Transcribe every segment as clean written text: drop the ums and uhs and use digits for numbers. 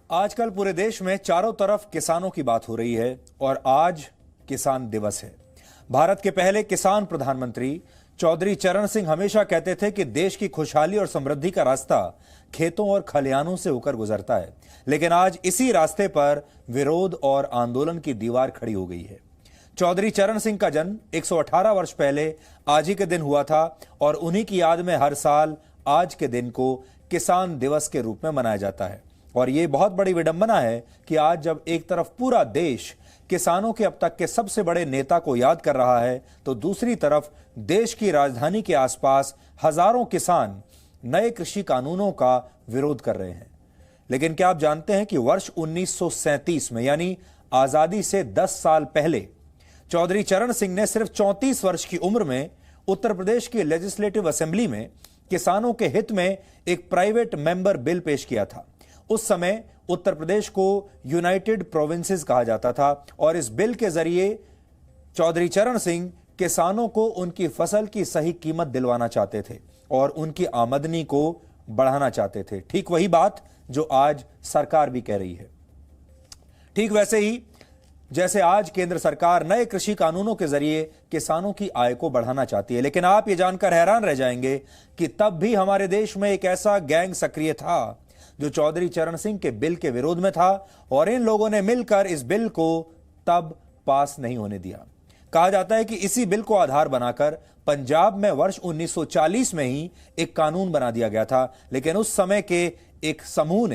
आजकल पूरे देश में चारों तरफ किसानों की बात हो रही है और आज किसान दिवस है। भारत के पहले किसान प्रधानमंत्री चौधरी चरण सिंह हमेशा कहते थे कि देश की खुशहाली और समृद्धि का रास्ता खेतों और खलिहानों से होकर गुजरता है, लेकिन आज इसी रास्ते पर विरोध और आंदोलन की दीवार खड़ी हो गई है। चौधरी चरण सिंह का जन्म 118 वर्ष पहले आज ही के दिन हुआ था और उन्हीं की याद में हर साल आज के दिन को किसान दिवस के रूप में मनाया जाता है। और यह बहुत बड़ी विडंबना है कि आज जब एक तरफ पूरा देश किसानों के अब तक के सबसे बड़े नेता को याद कर रहा है, तो दूसरी तरफ देश की राजधानी के आसपास हजारों किसान नए कृषि कानूनों का विरोध कर रहे हैं। लेकिन क्या आप जानते हैं कि वर्ष 1937 में यानी आजादी से 10 साल पहले चौधरी चरण सिंह ने सिर्फ 34 वर्ष की उम्र में उत्तर प्रदेश की लेजिस्लेटिव असेंबली में किसानों के हित में एक प्राइवेट मेंबर बिल पेश किया था। उस समय उत्तर प्रदेश को यूनाइटेड प्रोविंसेस कहा जाता था और इस बिल के जरिए चौधरी चरण सिंह किसानों को उनकी फसल की सही कीमत दिलवाना चाहते थे और उनकी आमदनी को बढ़ाना चाहते थे। ठीक वही बात जो आज सरकार भी कह रही है। ठीक वैसे ही जैसे आज केंद्र सरकार नए कृषि कानूनों के जरिए किसानों की आय को बढ़ाना चाहती है, लेकिन आप ये जानकर हैरान रह जाएंगे कि तब भी हमारे देश में एक ऐसा गैंग सक्रिय था जो चौधरी चरण सिंह के बिल के विरोध में था और इन लोगों ने मिलकर इस बिल को तब पास नहीं होने दिया। कहा जाता है कि इसी बिल को आधार बनाकर पंजाब में वर्ष 1940 में ही एक कानून बना दिया गया था, लेकिन उस समय के एक समूह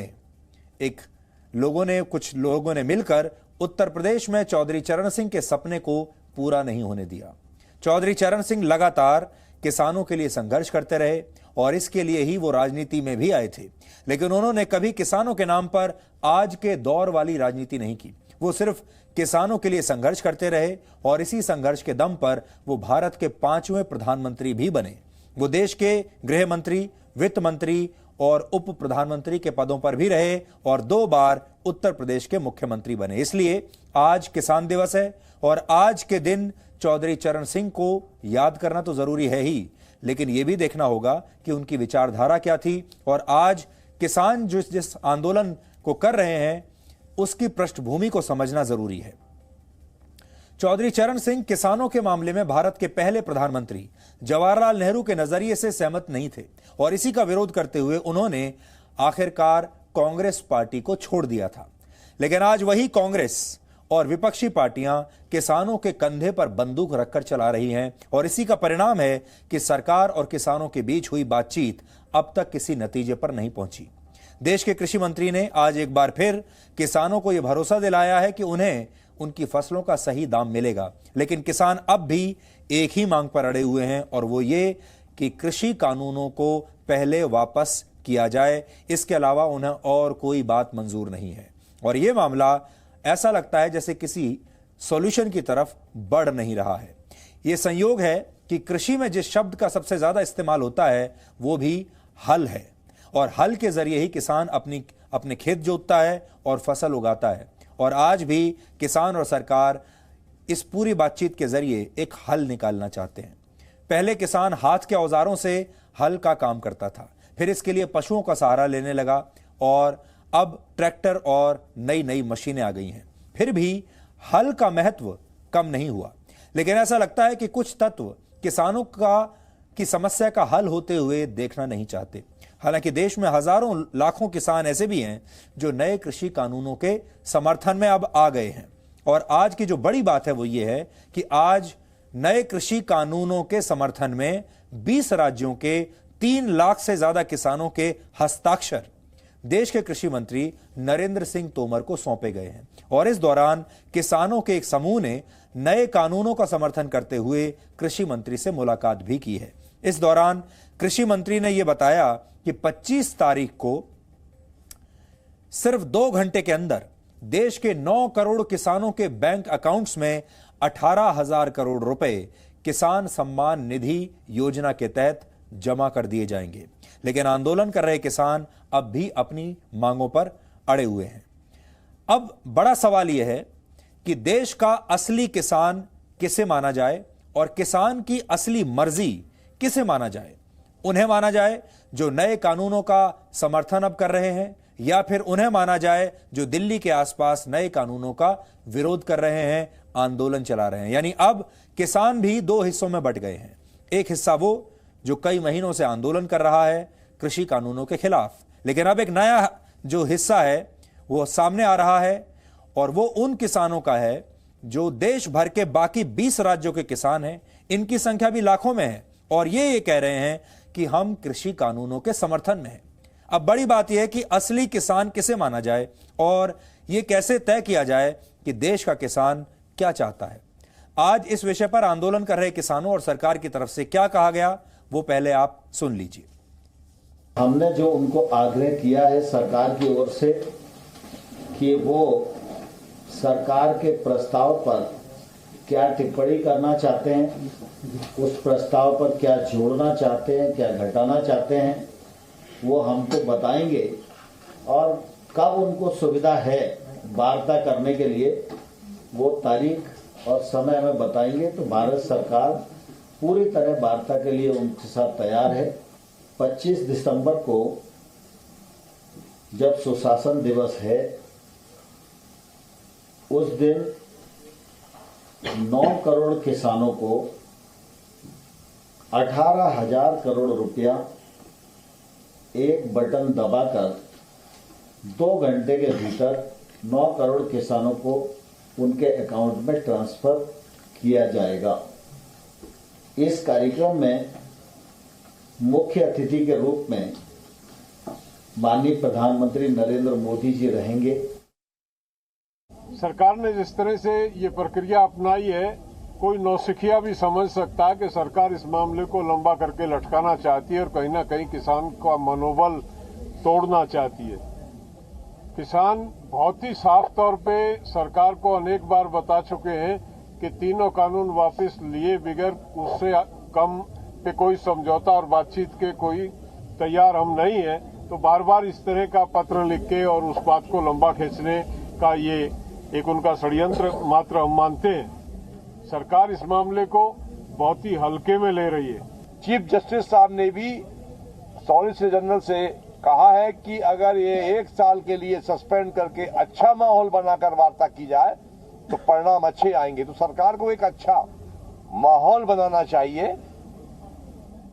ने कुछ लोगों ने मिलकर उत्तर प्रदेश में चौधरी चरण सिंह के सपने को पूरा नहीं होने दिया। चौधरी चरण सिंह लगातार किसानों के लिए संघर्ष करते रहे और इसके लिए ही वो राजनीति में भी आए थे, लेकिन उन्होंने कभी किसानों के नाम पर आज के दौर वाली राजनीति नहीं की। वो सिर्फ किसानों के लिए संघर्ष करते रहे और इसी संघर्ष के दम पर वो भारत के 5वें प्रधानमंत्री भी बने। वो देश के गृह मंत्री, वित्त मंत्री और उप प्रधानमंत्री के पदों पर भी रहे और 2 बार उत्तर प्रदेश के मुख्यमंत्री बने। इसलिए आज किसान दिवस है और आज के दिन चौधरी चरण सिंह को याद करना तो जरूरी है ही, लेकिन यह भी देखना होगा कि उनकी विचारधारा क्या थी और आज किसान जिस आंदोलन को कर रहे हैं उसकी पृष्ठभूमि को समझना जरूरी है। चौधरी चरण सिंह किसानों के मामले में भारत के पहले प्रधानमंत्री जवाहरलाल नेहरू के नजरिए से सहमत नहीं थे और इसी का विरोध करते हुए उन्होंने आखिरकार कांग्रेस पार्टी को छोड़ दिया था। लेकिन आज वही कांग्रेस और विपक्षी पार्टियां किसानों के कंधे पर बंदूक रखकर चला रही हैं और इसी का परिणाम है कि सरकार और किसानों के बीच हुई बातचीत अब तक किसी नतीजे पर नहीं पहुंची। देश के कृषि मंत्री ने आज एक बार फिर किसानों को यह भरोसा दिलाया है कि उन्हें उनकी फसलों का सही दाम मिलेगा, लेकिन किसान अब भी एक ही मांग पर अड़े हुए हैं और वो ये कि कृषि कानूनों को पहले वापस किया जाए। इसके अलावा उन्हें और कोई बात मंजूर नहीं है और यह मामला ऐसा लगता है जैसे किसी सॉल्यूशन की तरफ बढ़ नहीं रहा है। यह संयोग है कि कृषि में जिस शब्द का सबसे ज्यादा इस्तेमाल होता है वो भी हल है और हल के जरिए ही किसान अपने खेत जोतता है और फसल उगाता है। और आज भी किसान और सरकार इस पूरी बातचीत के जरिए एक हल निकालना चाहते हैं। पहले किसान हाथ के औजारों से हल का काम करता था, फिर इसके लिए पशुओं का सहारा लेने लगा और अब ट्रैक्टर और नई नई मशीनें आ गई हैं। फिर भी हल का महत्व कम नहीं हुआ, लेकिन ऐसा लगता है कि कुछ तत्व किसानों की समस्या का हल होते हुए देखना नहीं चाहते। हालांकि देश में हजारों लाखों किसान ऐसे भी हैं जो नए कृषि कानूनों के समर्थन में अब आ गए हैं और आज की जो बड़ी बात है वो ये है कि आज नए कृषि कानूनों के समर्थन में 20 राज्यों के 3 लाख से ज्यादा किसानों के हस्ताक्षर देश के कृषि मंत्री नरेंद्र सिंह तोमर को सौंपे गए हैं और इस दौरान किसानों के एक समूह ने नए कानूनों का समर्थन करते हुए कृषि मंत्री से मुलाकात भी की है। इस दौरान कृषि मंत्री ने यह बताया कि 25 तारीख को सिर्फ 2 घंटे के अंदर देश के 9 करोड़ किसानों के बैंक अकाउंट्स में 18,000 करोड़ रुपए किसान सम्मान निधि योजना के तहत जमा कर दिए जाएंगे। लेकिन आंदोलन कर रहे किसान अब भी अपनी मांगों पर अड़े हुए हैं। अब बड़ा सवाल यह है कि देश का असली किसान किसे माना जाए और किसान की असली मर्जी किसे माना जाए। उन्हें माना जाए जो नए कानूनों का समर्थन अब कर रहे हैं या फिर उन्हें माना जाए जो दिल्ली के आसपास नए कानूनों का विरोध कर रहे हैं, आंदोलन चला रहे हैं। यानी अब किसान भी दो हिस्सों में बंट गए हैं। एक हिस्सा वो जो कई महीनों से आंदोलन कर रहा है कृषि कानूनों के खिलाफ, लेकिन अब एक नया जो हिस्सा है वो सामने आ रहा है और वो उन किसानों का है जो देश भर के बाकी 20 राज्यों के किसान हैं। इनकी संख्या भी लाखों में है और ये कह रहे हैं कि हम कृषि कानूनों के समर्थन में हैं। अब बड़ी बात यह है कि असली किसान किसे माना जाए और यह कैसे तय किया जाए कि देश का किसान क्या चाहता है। आज इस विषय पर आंदोलन कर रहे किसानों और सरकार की तरफ से क्या कहा गया वो पहले आप सुन लीजिए। हमने जो उनको आग्रह किया है सरकार की ओर से कि वो सरकार के प्रस्ताव पर क्या टिप्पणी करना चाहते हैं, उस प्रस्ताव पर क्या जोड़ना चाहते हैं, क्या घटाना चाहते हैं, वो हमको बताएंगे और कब उनको सुविधा है वार्ता करने के लिए वो तारीख और समय हमें बताएंगे। तो भारत सरकार पूरी तरह वार्ता के लिए उनके साथ तैयार है। 25 दिसंबर को जब सुशासन दिवस है उस दिन 9 करोड़ किसानों को 18,000 करोड़ रुपया एक बटन दबाकर 2 घंटे के भीतर 9 करोड़ किसानों को उनके अकाउंट में ट्रांसफर किया जाएगा। इस कार्यक्रम में मुख्य अतिथि के रूप में माननीय प्रधानमंत्री नरेंद्र मोदी जी रहेंगे। सरकार ने जिस तरह से ये प्रक्रिया अपनाई है, कोई नौसिखिया भी समझ सकता है कि सरकार इस मामले को लंबा करके लटकाना चाहती है और कहीं ना कहीं किसान का मनोबल तोड़ना चाहती है। किसान बहुत ही साफ तौर पे सरकार को अनेक बार बता चुके हैं कि तीनों कानून वापस लिए बगैर उससे कम पे कोई समझौता और बातचीत के कोई तैयार हम नहीं है। तो बार बार इस तरह का पत्र लिख के और उस बात को लंबा खींचने का ये एक उनका षड्यंत्र मात्र हम मानते हैं। सरकार इस मामले को बहुत ही हल्के में ले रही है। चीफ जस्टिस साहब ने भी सॉलिसिटर जनरल से कहा है कि अगर ये 1 साल के लिए सस्पेंड करके अच्छा माहौल बनाकर वार्ता की जाए तो परिणाम अच्छे आएंगे। तो सरकार को एक अच्छा माहौल बनाना चाहिए,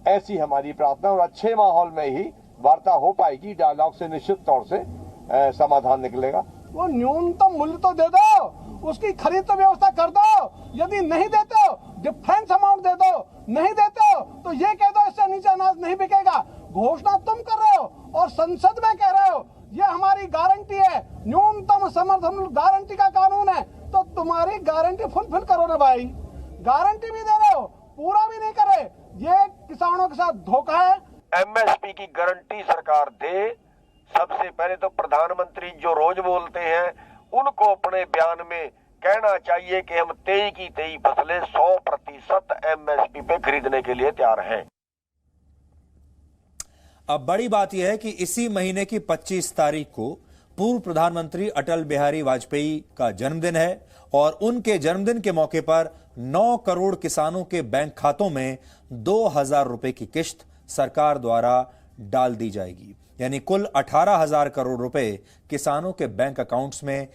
ऐसी हमारी प्रार्थना, और अच्छे माहौल में ही वार्ता हो पाएगी। डायलॉग से निश्चित तौर से समाधान निकलेगा। वो न्यूनतम मूल्य तो दे दो, उसकी खरीद तो व्यवस्था कर दो। यदि नहीं देते हो डिफरेंस अमाउंट दे दो, नहीं देते हो तो ये कह दो इससे नीचे अनाज नहीं बिकेगा। घोषणा तुम कर रहे हो और संसद में कह रहे हो ये हमारी गारंटी है, न्यूनतम समर्थन मूल्य गारंटी का कानून है, तो तुम्हारी गारंटी फुलफिल करो ना भाई। गारंटी भी दे रहे हो, पूरा भी नहीं करे, ये किसानों के साथ धोखा है। एमएसपी की गारंटी सरकार दे। सबसे पहले तो प्रधानमंत्री जो रोज बोलते हैं उनको अपने बयान में कहना चाहिए कि हम 23 की 23 फसलें 100% एमएसपी पे खरीदने के लिए तैयार हैं। अब बड़ी बात यह है कि इसी महीने की 25 तारीख को पूर्व प्रधानमंत्री अटल बिहारी वाजपेयी का जन्मदिन है और उनके जन्मदिन के मौके पर 9 करोड़ किसानों के बैंक खातों में 2,000 रुपए की किश्त सरकार द्वारा डाल दी जाएगी। यानी कुल 18,000 करोड़ रुपए किसानों के बैंक अकाउंट्स में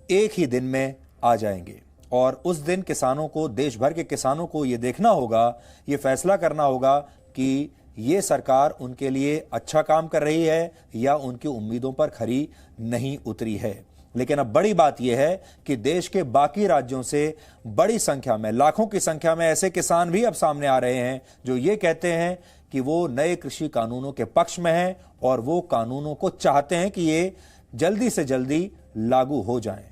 एक ही दिन में आ जाएंगे। और उस दिन किसानों को, देश भर के किसानों को यह देखना होगा, यह फैसला करना होगा कि ये सरकार उनके लिए अच्छा काम कर रही है या उनकी उम्मीदों पर खरी नहीं उतरी है। लेकिन अब बड़ी बात यह है कि देश के बाकी राज्यों से बड़ी संख्या में, लाखों की संख्या में ऐसे किसान भी अब सामने आ रहे हैं जो ये कहते हैं कि वो नए कृषि कानूनों के पक्ष में हैं और वो कानूनों को चाहते हैं कि ये जल्दी से जल्दी लागू हो जाएं।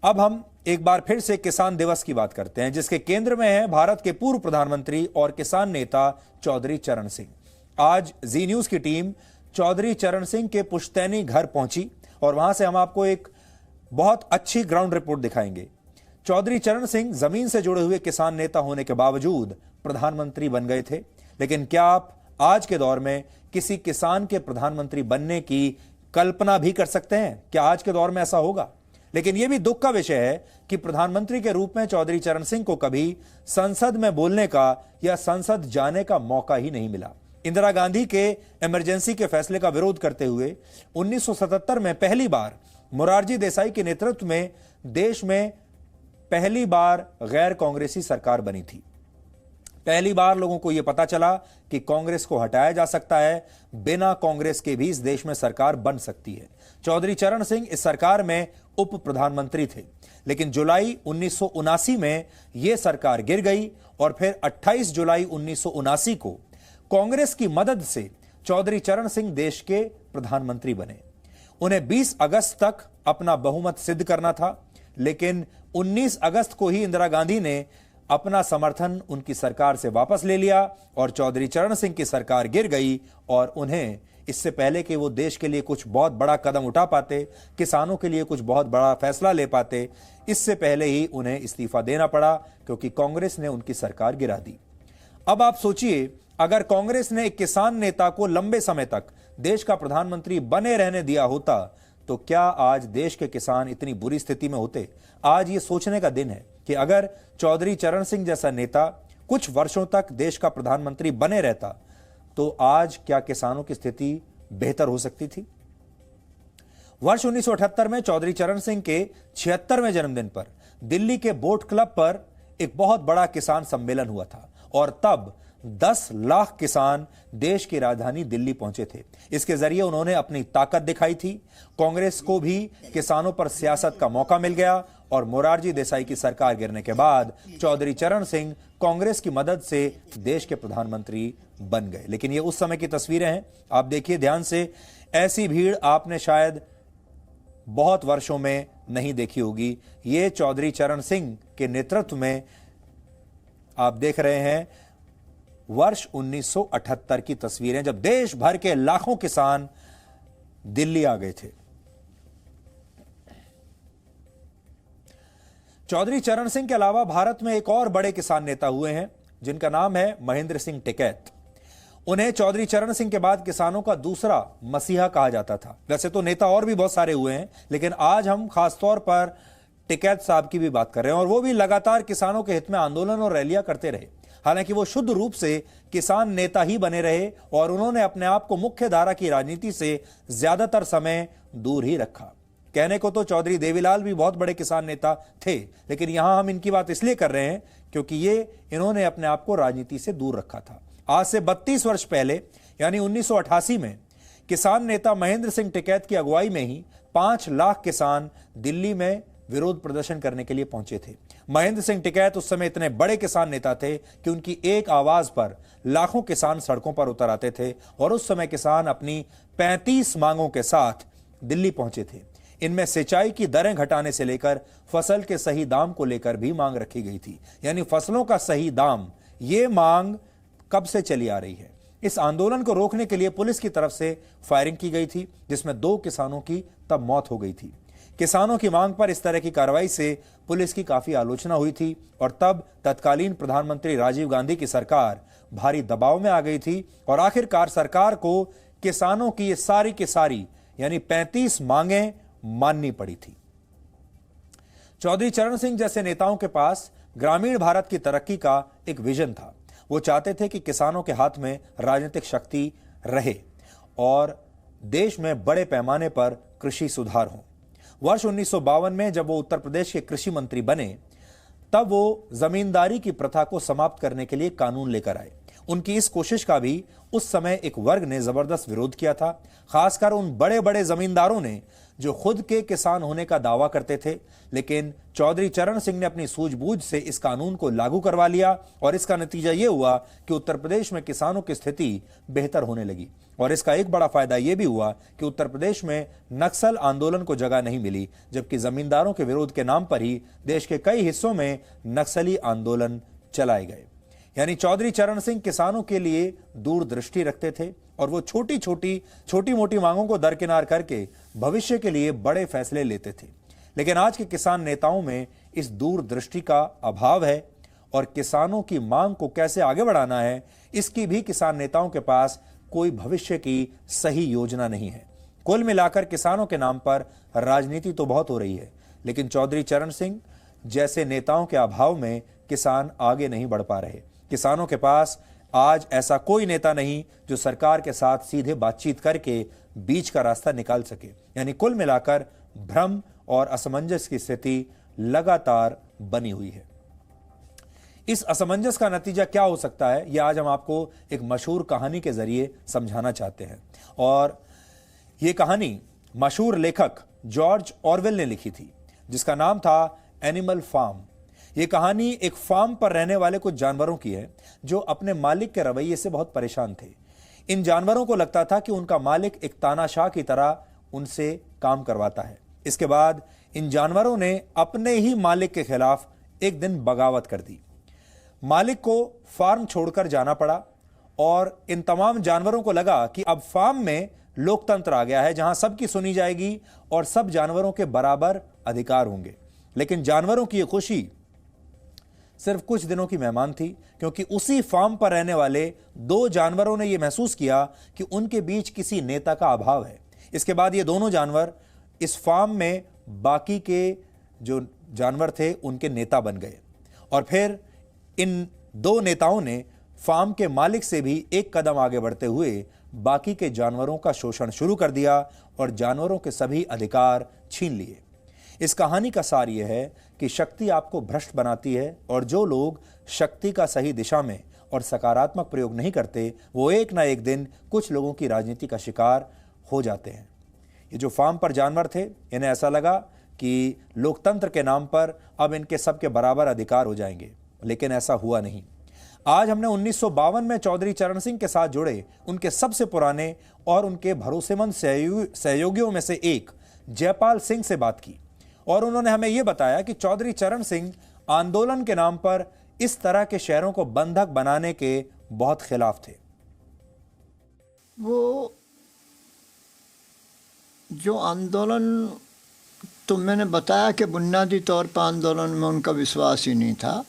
अब हम एक बार फिर से किसान दिवस की बात करते हैं, जिसके केंद्र में है भारत के पूर्व प्रधानमंत्री और किसान नेता चौधरी चरण सिंह। आज जी न्यूज की टीम चौधरी चरण सिंह के पुश्तैनी घर पहुंची और वहां से हम आपको एक बहुत अच्छी ग्राउंड रिपोर्ट दिखाएंगे। चौधरी चरण सिंह जमीन से जुड़े हुए किसान नेता होने के बावजूद प्रधानमंत्री बन गए थे, लेकिन क्या आप आज के दौर में किसी किसान के प्रधानमंत्री बनने की कल्पना भी कर सकते हैं? क्या आज के दौर में ऐसा होगा? लेकिन यह भी दुख का विषय है कि प्रधानमंत्री के रूप में चौधरी चरण सिंह को कभी संसद में बोलने का या संसद जाने का मौका ही नहीं मिला। इंदिरा गांधी के इमरजेंसी के फैसले का विरोध करते हुए 1977 में पहली बार मोरारजी देसाई के नेतृत्व में देश में पहली बार गैर कांग्रेसी सरकार बनी थी। पहली बार लोगों को यह पता चला कि कांग्रेस को हटाया जा सकता है, बिना कांग्रेस के भी इस देश में सरकार बन सकती है। चौधरी चरण सिंह इस सरकार में उप प्रधानमंत्री थे, लेकिन जुलाई 1979 में यह सरकार गिर गई और फिर 28 जुलाई 1979 को कांग्रेस की मदद से चौधरी चरण सिंह देश के प्रधानमंत्री बने। उन्हें 20 अगस्त तक अपना बहुमत सिद्ध करना था, लेकिन 19 अगस्त को ही इंदिरा गांधी ने अपना समर्थन उनकी सरकार से वापस ले लिया और चौधरी चरण सिंह की सरकार गिर गई। और उन्हें इससे पहले कि वो देश के लिए कुछ बहुत बड़ा कदम उठा पाते, किसानों के लिए कुछ बहुत बड़ा फैसला ले पाते, इससे पहले ही उन्हें इस्तीफा देना पड़ा, क्योंकि कांग्रेस ने उनकी सरकार गिरा दी। अब आप सोचिए, अगर कांग्रेस ने एक किसान नेता को लंबे समय तक देश का प्रधानमंत्री बने रहने दिया होता तो क्या आज देश के किसान इतनी बुरी स्थिति में होते? आज ये सोचने का दिन है कि अगर चौधरी चरण सिंह जैसा नेता कुछ वर्षों तक देश का प्रधानमंत्री बने रहता तो आज क्या किसानों की स्थिति बेहतर हो सकती थी? वर्ष 1978 में चौधरी चरण सिंह के 76वें जन्मदिन पर दिल्ली के बोट क्लब पर एक बहुत बड़ा किसान सम्मेलन हुआ था और तब 10 लाख किसान देश की राजधानी दिल्ली पहुंचे थे। इसके जरिए उन्होंने अपनी ताकत दिखाई थी। कांग्रेस को भी किसानों पर सियासत का मौका मिल गया और मोरारजी देसाई की सरकार गिरने के बाद चौधरी चरण सिंह कांग्रेस की मदद से देश के प्रधानमंत्री बन गए। लेकिन ये उस समय की तस्वीरें हैं, आप देखिए ध्यान से। ऐसी भीड़ आपने शायद बहुत वर्षों में नहीं देखी होगी। ये चौधरी चरण सिंह के नेतृत्व में आप देख रहे हैं वर्ष 1978 की तस्वीरें, जब देश भर के लाखों किसान दिल्ली आ गए थे। चौधरी चरण सिंह के अलावा भारत में एक और बड़े किसान नेता हुए हैं जिनका नाम है महेंद्र सिंह टिकैत। उन्हें चौधरी चरण सिंह के बाद किसानों का दूसरा मसीहा कहा जाता था। वैसे तो नेता और भी बहुत सारे हुए हैं, लेकिन आज हम खासतौर पर टिकैत साहब की भी बात कर रहे हैं और वो भी लगातार किसानों के हित में आंदोलन और रैलियां करते रहे। हालांकि वो शुद्ध रूप से किसान नेता ही बने रहे और उन्होंने अपने आप को मुख्य धारा की राजनीति से ज्यादातर समय दूर ही रखा। कहने को तो चौधरी देवीलाल भी बहुत बड़े किसान नेता थे, लेकिन यहां हम इनकी बात इसलिए कर रहे हैं क्योंकि इन्होंने अपने आप को राजनीति से दूर रखा था। आज से 32 वर्ष पहले यानी 1988 में किसान नेता महेंद्र सिंह टिकैत की अगुवाई में ही 5 लाख किसान दिल्ली में विरोध प्रदर्शन करने के लिए पहुंचे थे। महेंद्र सिंह टिकैत उस समय इतने बड़े किसान नेता थे कि उनकी एक आवाज पर लाखों किसान सड़कों पर उतर आते थे और उस समय किसान अपनी 35 मांगों के साथ दिल्ली पहुंचे थे। इनमें सिंचाई की दरें घटाने से लेकर फसल के सही दाम को लेकर भी मांग रखी गई थी, यानी फसलों का सही दाम। ये मांग कब से चली आ रही है। इस आंदोलन को रोकने के लिए पुलिस की तरफ से फायरिंग की गई थी, जिसमें 2 किसानों की तब मौत हो गई थी। किसानों की मांग पर इस तरह की कार्रवाई से पुलिस की काफी आलोचना हुई थी और तब तत्कालीन प्रधानमंत्री राजीव गांधी की सरकार भारी दबाव में आ गई थी और आखिरकार सरकार को किसानों की ये सारी की सारी यानी 35 मांगें माननी पड़ी थी। चौधरी चरण सिंह जैसे नेताओं के पास ग्रामीण भारत की तरक्की का एक विजन था। वो चाहते थे कि किसानों के हाथ में राजनीतिक शक्ति रहे और देश में बड़े पैमाने पर कृषि सुधार हो। वर्ष 1952 में जब वो उत्तर प्रदेश के कृषि मंत्री बने, तब वो जमींदारी की प्रथा को समाप्त करने के लिए कानून लेकर आए। उनकी इस कोशिश का भी उस समय एक वर्ग ने जबरदस्त विरोध किया था, खासकर उन बड़े बड़े जमींदारों ने जो खुद के किसान होने का दावा करते थे। लेकिन चौधरी चरण सिंह ने अपनी सूझबूझ से इस कानून को लागू करवा लिया और इसका नतीजा यह हुआ कि उत्तर प्रदेश में किसानों की स्थिति बेहतर होने लगी। और इसका एक बड़ा फायदा यह भी हुआ कि उत्तर प्रदेश में नक्सल आंदोलन को जगह नहीं मिली, जबकि जमींदारों के विरोध के नाम पर ही देश के कई हिस्सों में नक्सली आंदोलन चलाए गए। यानी चौधरी चरण सिंह किसानों के लिए दूरदृष्टि रखते थे और वो छोटी मोटी मांगों को दरकिनार करके भविष्य के लिए बड़े फैसले लेते थे। लेकिन आज के किसान नेताओं में इस दूरदृष्टि का अभाव है और किसानों की मांग को कैसे आगे बढ़ाना है, इसकी भी किसान नेताओं के पास कोई भविष्य की सही योजना नहीं है। कुल मिलाकर किसानों के नाम पर राजनीति तो बहुत हो रही है, लेकिन चौधरी चरण सिंह जैसे नेताओं के अभाव में किसान आगे नहीं बढ़ पा रहे। किसानों के पास आज ऐसा कोई नेता नहीं जो सरकार के साथ सीधे बातचीत करके बीच का रास्ता निकाल सके। यानी कुल मिलाकर भ्रम और असमंजस की स्थिति लगातार बनी हुई है। इस असमंजस का नतीजा क्या हो सकता है, यह आज हम आपको एक मशहूर कहानी के जरिए समझाना चाहते हैं। और यह कहानी मशहूर लेखक जॉर्ज ऑरवेल ने लिखी थी, जिसका नाम था एनिमल फार्म। यह कहानी एक फार्म पर रहने वाले कुछ जानवरों की है जो अपने मालिक के रवैये से बहुत परेशान थे। इन जानवरों को लगता था कि उनका मालिक एक तानाशाह की तरह उनसे काम करवाता है। इसके बाद इन जानवरों ने अपने ही मालिक के खिलाफ एक दिन बगावत कर दी। मालिक को फार्म छोड़कर जाना पड़ा और इन तमाम जानवरों को लगा कि अब फार्म में लोकतंत्र आ गया है, जहां सबकी सुनी जाएगी और सब जानवरों के बराबर अधिकार होंगे। लेकिन जानवरों की यह खुशी सिर्फ कुछ दिनों की मेहमान थी, क्योंकि उसी फार्म पर रहने वाले 2 जानवरों ने यह महसूस किया कि उनके बीच किसी नेता का अभाव है। इसके बाद ये दोनों जानवर इस फार्म में बाकी के जो जानवर थे उनके नेता बन गए। और फिर इन 2 नेताओं ने फार्म के मालिक से भी एक कदम आगे बढ़ते हुए बाकी के जानवरों का शोषण शुरू कर दिया और जानवरों के सभी अधिकार छीन लिए। इस कहानी का सार यह है कि शक्ति आपको भ्रष्ट बनाती है और जो लोग शक्ति का सही दिशा में और सकारात्मक प्रयोग नहीं करते, वो एक ना एक दिन कुछ लोगों की राजनीति का शिकार हो जाते हैं। ये जो फार्म पर जानवर थे, इन्हें ऐसा लगा कि लोकतंत्र के नाम पर अब इनके सबके बराबर अधिकार हो जाएंगे, लेकिन ऐसा हुआ नहीं। आज हमने 1952 में चौधरी चरण सिंह के साथ जुड़े उनके सबसे पुराने और उनके भरोसेमंद सहयोगियों में से एक जयपाल सिंह से बात की और उन्होंने हमें यह बताया कि चौधरी चरण सिंह आंदोलन के नाम पर इस तरह के शहरों को बंधक बनाने के बहुत खिलाफ थे। वो जो आंदोलन, तो मैंने बताया कि बुनियादी तौर पर आंदोलन में उनका विश्वास ही नहीं था।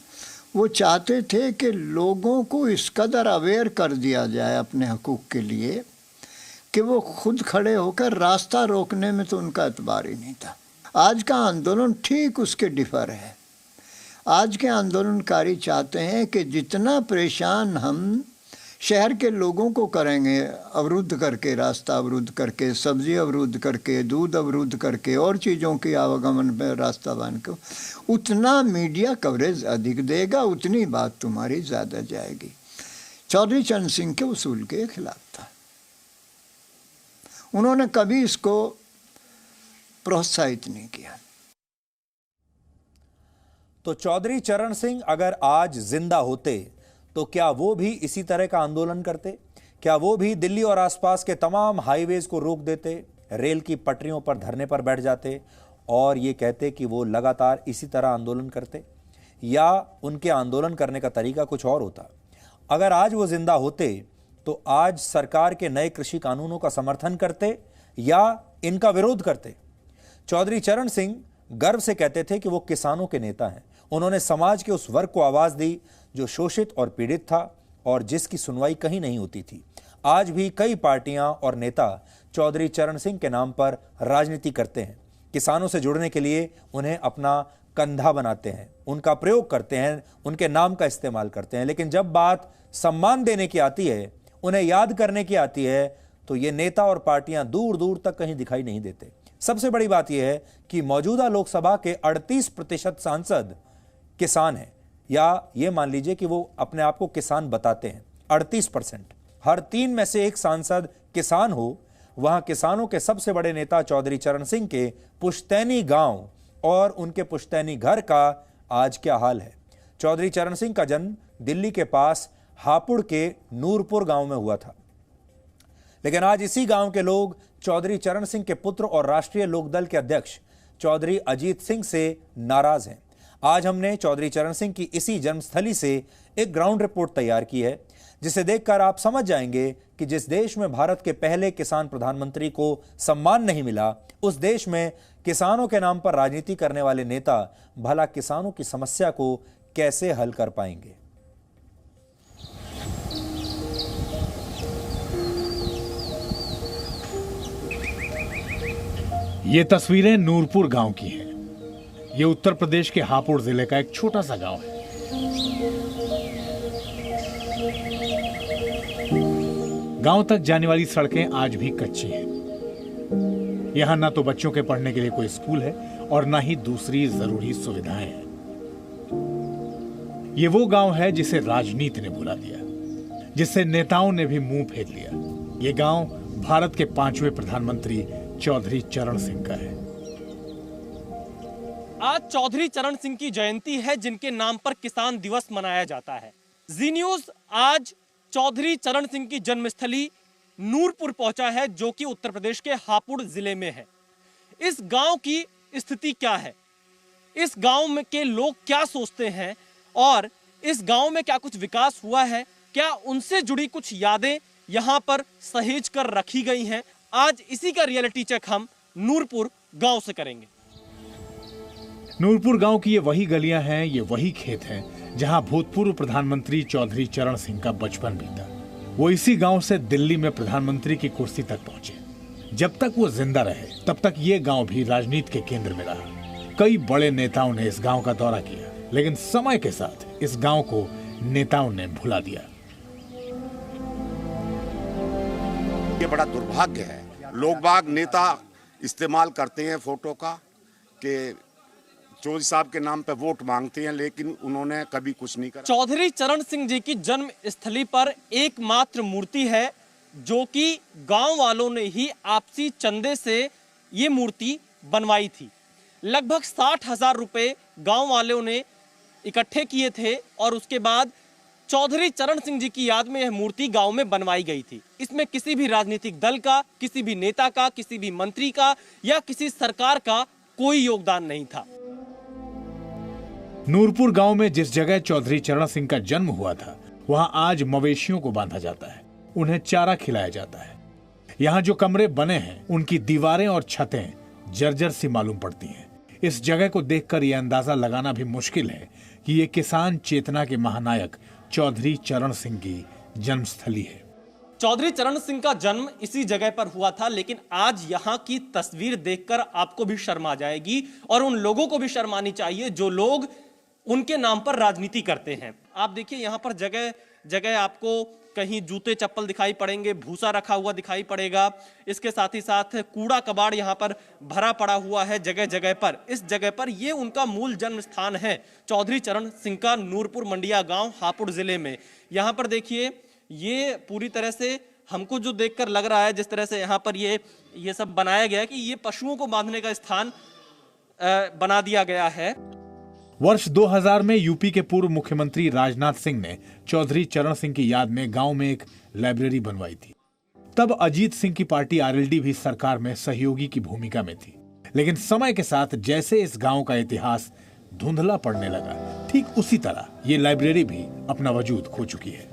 वो चाहते थे कि लोगों को इस कदर अवेयर कर दिया जाए अपने हकूक़ के लिए कि वो खुद खड़े होकर रास्ता रोकने में तो उनका एतबार ही नहीं था। आज का आंदोलन ठीक उसके डिफर है। आज के आंदोलनकारी चाहते हैं कि जितना परेशान हम शहर के लोगों को करेंगे, अवरुद्ध करके, रास्ता अवरुद्ध करके, सब्जी अवरुद्ध करके, दूध अवरुद्ध करके और चीज़ों की आवागमन में रास्ता बंद कर, उतना मीडिया कवरेज अधिक देगा, उतनी बात तुम्हारी ज़्यादा जाएगी। चौधरी चरण सिंह के उसूल के खिलाफ था। उन्होंने कभी इसको प्रोत्साहित नहीं किया। तो चौधरी चरण सिंह अगर आज जिंदा होते तो क्या वो भी इसी तरह का आंदोलन करते? क्या वो भी दिल्ली और आसपास के तमाम हाईवेज को रोक देते, रेल की पटरियों पर धरने पर बैठ जाते और ये कहते कि वो लगातार इसी तरह आंदोलन करते? या उनके आंदोलन करने का तरीका कुछ और होता? अगर आज वो जिंदा होते तो आज सरकार के नए कृषि कानूनों का समर्थन करते या इनका विरोध करते? चौधरी चरण सिंह गर्व से कहते थे कि वो किसानों के नेता हैं। उन्होंने समाज के उस वर्ग को आवाज दी जो शोषित और पीड़ित था और जिसकी सुनवाई कहीं नहीं होती थी। आज भी कई पार्टियां और नेता चौधरी चरण सिंह के नाम पर राजनीति करते हैं। किसानों से जुड़ने के लिए उन्हें अपना कंधा बनाते हैं, उनका प्रयोग करते हैं, उनके नाम का इस्तेमाल करते हैं। लेकिन जब बात सम्मान देने की आती है, उन्हें याद करने की आती है, तो ये नेता और पार्टियां दूर दूर तक कहीं दिखाई नहीं देते। सबसे बड़ी बात यह है कि मौजूदा लोकसभा के 38% सांसद किसान हैं, या ये मान लीजिए कि वो अपने आप को किसान बताते हैं। 38%, हर 3 में से 1 सांसद किसान हो। वहां किसानों के सबसे बड़े नेता चौधरी चरण सिंह के पुश्तैनी गांव और उनके पुश्तैनी घर का आज क्या हाल है। चौधरी चरण सिंह का जन्म दिल्ली के पास हापुड़ के नूरपुर गांव में हुआ था, लेकिन आज इसी गांव के लोग चौधरी चरण सिंह के पुत्र और राष्ट्रीय लोकदल के अध्यक्ष चौधरी अजीत सिंह से नाराज हैं। आज हमने चौधरी चरण सिंह की इसी जन्मस्थली से एक ग्राउंड रिपोर्ट तैयार की है, जिसे देखकर आप समझ जाएंगे कि जिस देश में भारत के पहले किसान प्रधानमंत्री को सम्मान नहीं मिला, उस देश में किसानों के नाम पर राजनीति करने वाले नेता भला किसानों की समस्या को कैसे हल कर पाएंगे। ये तस्वीरें नूरपुर गांव की हैं। ये उत्तर प्रदेश के हापुड़ जिले का एक छोटा सा गांव है। गांव तक जाने वाली सड़कें आज भी कच्ची हैं। यहां ना तो बच्चों के पढ़ने के लिए कोई स्कूल है और ना ही दूसरी जरूरी सुविधाएं हैं। ये वो गांव है जिसे राजनीति ने भुला दिया, जिससे नेताओं ने भी मुंह फेर लिया। ये गांव भारत के 5वें प्रधानमंत्री चौधरी चरण सिंह का है। आज चौधरी चरण सिंह की जयंती है, जिनके नाम पर किसान दिवस मनाया जाता है। जी न्यूज आज चौधरी चरण सिंह की जन्मस्थली नूरपुर पहुंचा है, जो कि उत्तर प्रदेश के हापुड़ जिले में है। इस गांव की स्थिति क्या है, इस गांव में के लोग क्या सोचते हैं और इस गांव में क्या कुछ विकास हुआ है, क्या उनसे जुड़ी कुछ यादें यहां पर सहेज कर रखी गई हैं, आज इसी का रियलिटी चेक हम नूरपुर गांव से करेंगे। नूरपुर गांव की ये वही गलियां हैं, ये वही खेत हैं जहां भूतपूर्व प्रधानमंत्री चौधरी चरण सिंह का बचपन बीता। वो इसी गांव से दिल्ली में प्रधानमंत्री की कुर्सी तक पहुंचे। जब तक वो जिंदा रहे तब तक ये गांव भी राजनीति के केंद्र में रहा। कई बड़े नेताओं ने इस गांव का दौरा किया, लेकिन समय के साथ इस गांव को नेताओं ने भुला दिया। ये बड़ा दुर्भाग्य है। लोग बाग नेता इस्तेमाल करते हैं फोटो का कि चौधरी साहब के नाम पे वोट मांगते हैं, लेकिन उन्होंने कभी कुछ नहीं करा। चौधरी चरण सिंह जी की जन्म स्थली पर एकमात्र मूर्ति है, जो कि गांव वालों ने ही आपसी चंदे से ये मूर्ति बनवाई थी। लगभग 60,000 रुपए गांव वालों ने इकट्ठे किए थे और उसके बाद चौधरी चरण सिंह जी की याद में यह मूर्ति गांव में बनवाई गई थी। इसमें किसी भी राजनीतिक दल का, किसी भी नेता का, किसी भी मंत्री का या किसी सरकार का कोई योगदान नहीं था। नूरपुर गांव में जिस जगह चौधरी चरण सिंह का जन्म हुआ था, वहां आज मवेशियों को बांधा जाता है, उन्हें चारा खिलाया जाता है। यहाँ जो कमरे बने हैं, उनकी दीवारें और छतें जर्जर सी मालूम पड़ती हैं। इस जगह को देखकर यह अंदाजा लगाना भी मुश्किल है कि ये किसान चेतना के महानायक चौधरी चरण सिंह की जन्मस्थली है। चौधरी चरण सिंह का जन्म इसी जगह पर हुआ था, लेकिन आज यहाँ की तस्वीर देखकर आपको भी शर्म आ जाएगी और उन लोगों को भी शर्म आनी चाहिए जो लोग उनके नाम पर राजनीति करते हैं। आप देखिए यहाँ पर जगह जगह आपको कहीं जूते चप्पल दिखाई पड़ेंगे, भूसा रखा हुआ दिखाई पड़ेगा। इसके साथ ही साथ कूड़ा कबाड़ यहाँ पर भरा पड़ा हुआ है जगह जगह पर। इस जगह पर ये उनका मूल जन्म स्थान है, चौधरी चरण सिंह का नूरपुर मंडिया गांव हापुड़ जिले में। यहाँ पर देखिए, ये पूरी तरह से हमको जो देखकर लग रहा है, जिस तरह से यहाँ पर ये सब बनाया गया है कि ये पशुओं को बांधने का स्थान बना दिया गया है। वर्ष 2000 में यूपी के पूर्व मुख्यमंत्री राजनाथ सिंह ने चौधरी चरण सिंह की याद में गांव में एक लाइब्रेरी बनवाई थी। तब अजीत सिंह की पार्टी आरएलडी भी सरकार में सहयोगी की भूमिका में थी। लेकिन समय के साथ जैसे इस गांव का इतिहास धुंधला पड़ने लगा, ठीक उसी तरह ये लाइब्रेरी भी अपना वजूद खो चुकी है।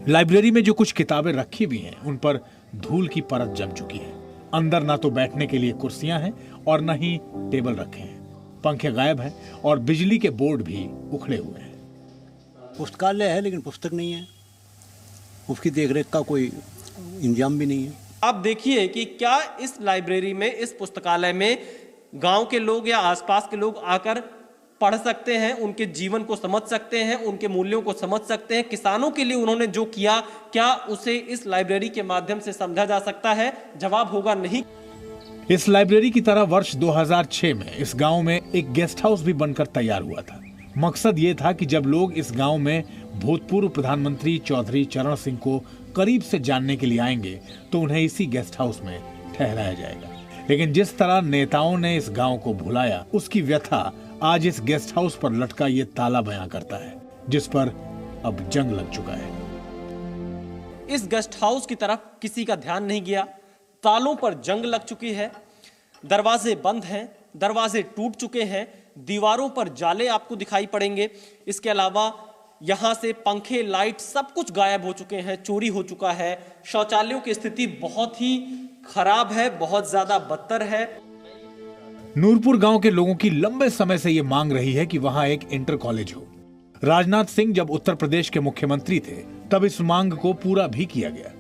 लाइब्रेरी में जो कुछ किताबें रखी हुई हैं, उन पर धूल की परत जम चुकी है। अंदर ना तो बैठने के लिए कुर्सियां हैं और न ही टेबल रखे हैं। पंखे गायब हैं और बिजली के बोर्ड भी उखड़े हुए हैं। पुस्तकालय है लेकिन पुस्तक नहीं है, उसकी देखरेख का कोई इंतजाम भी नहीं है। आप देखिए कि क्या इस लाइब्रेरी में, इस पुस्तकालय में गांव के लोग या आसपास के लोग आकर पढ़ सकते हैं, उनके जीवन को समझ सकते हैं, उनके मूल्यों को समझ सकते हैं। किसानों के लिए उन्होंने जो किया, क्या उसे इस लाइब्रेरी के माध्यम से समझा जा सकता है? जवाब होगा नहीं। इस लाइब्रेरी की तरह वर्ष 2006 में इस गांव में एक गेस्ट हाउस भी बनकर तैयार हुआ था। मकसद ये था कि जब लोग इस गांव में भूतपूर्व प्रधानमंत्री चौधरी चरण सिंह को करीब से जानने के लिए आएंगे तो उन्हें इसी गेस्ट हाउस में ठहराया जाएगा। लेकिन जिस तरह नेताओं ने इस गांव को भुलाया, उसकी व्यथा आज इस गेस्ट हाउस पर लटका ये ताला बयां करता है, जिस पर अब जंग लग चुका है। इस गेस्ट हाउस की तरफ किसी का ध्यान नहीं गया। तालों पर जंग लग चुकी है, दरवाजे बंद हैं, दरवाजे टूट चुके हैं, दीवारों पर जाले आपको दिखाई पड़ेंगे। इसके अलावा यहां से पंखे, लाइट सब कुछ गायब हो चुके हैं, चोरी हो चुका है। शौचालयों की स्थिति बहुत ही खराब है, बहुत ज्यादा बदतर है। नूरपुर गांव के लोगों की लंबे समय से यह मांग रही है कि वहां एक इंटर कॉलेज हो। राजनाथ सिंह जब उत्तर प्रदेश के मुख्यमंत्री थे, तब इस मांग को पूरा भी किया गया।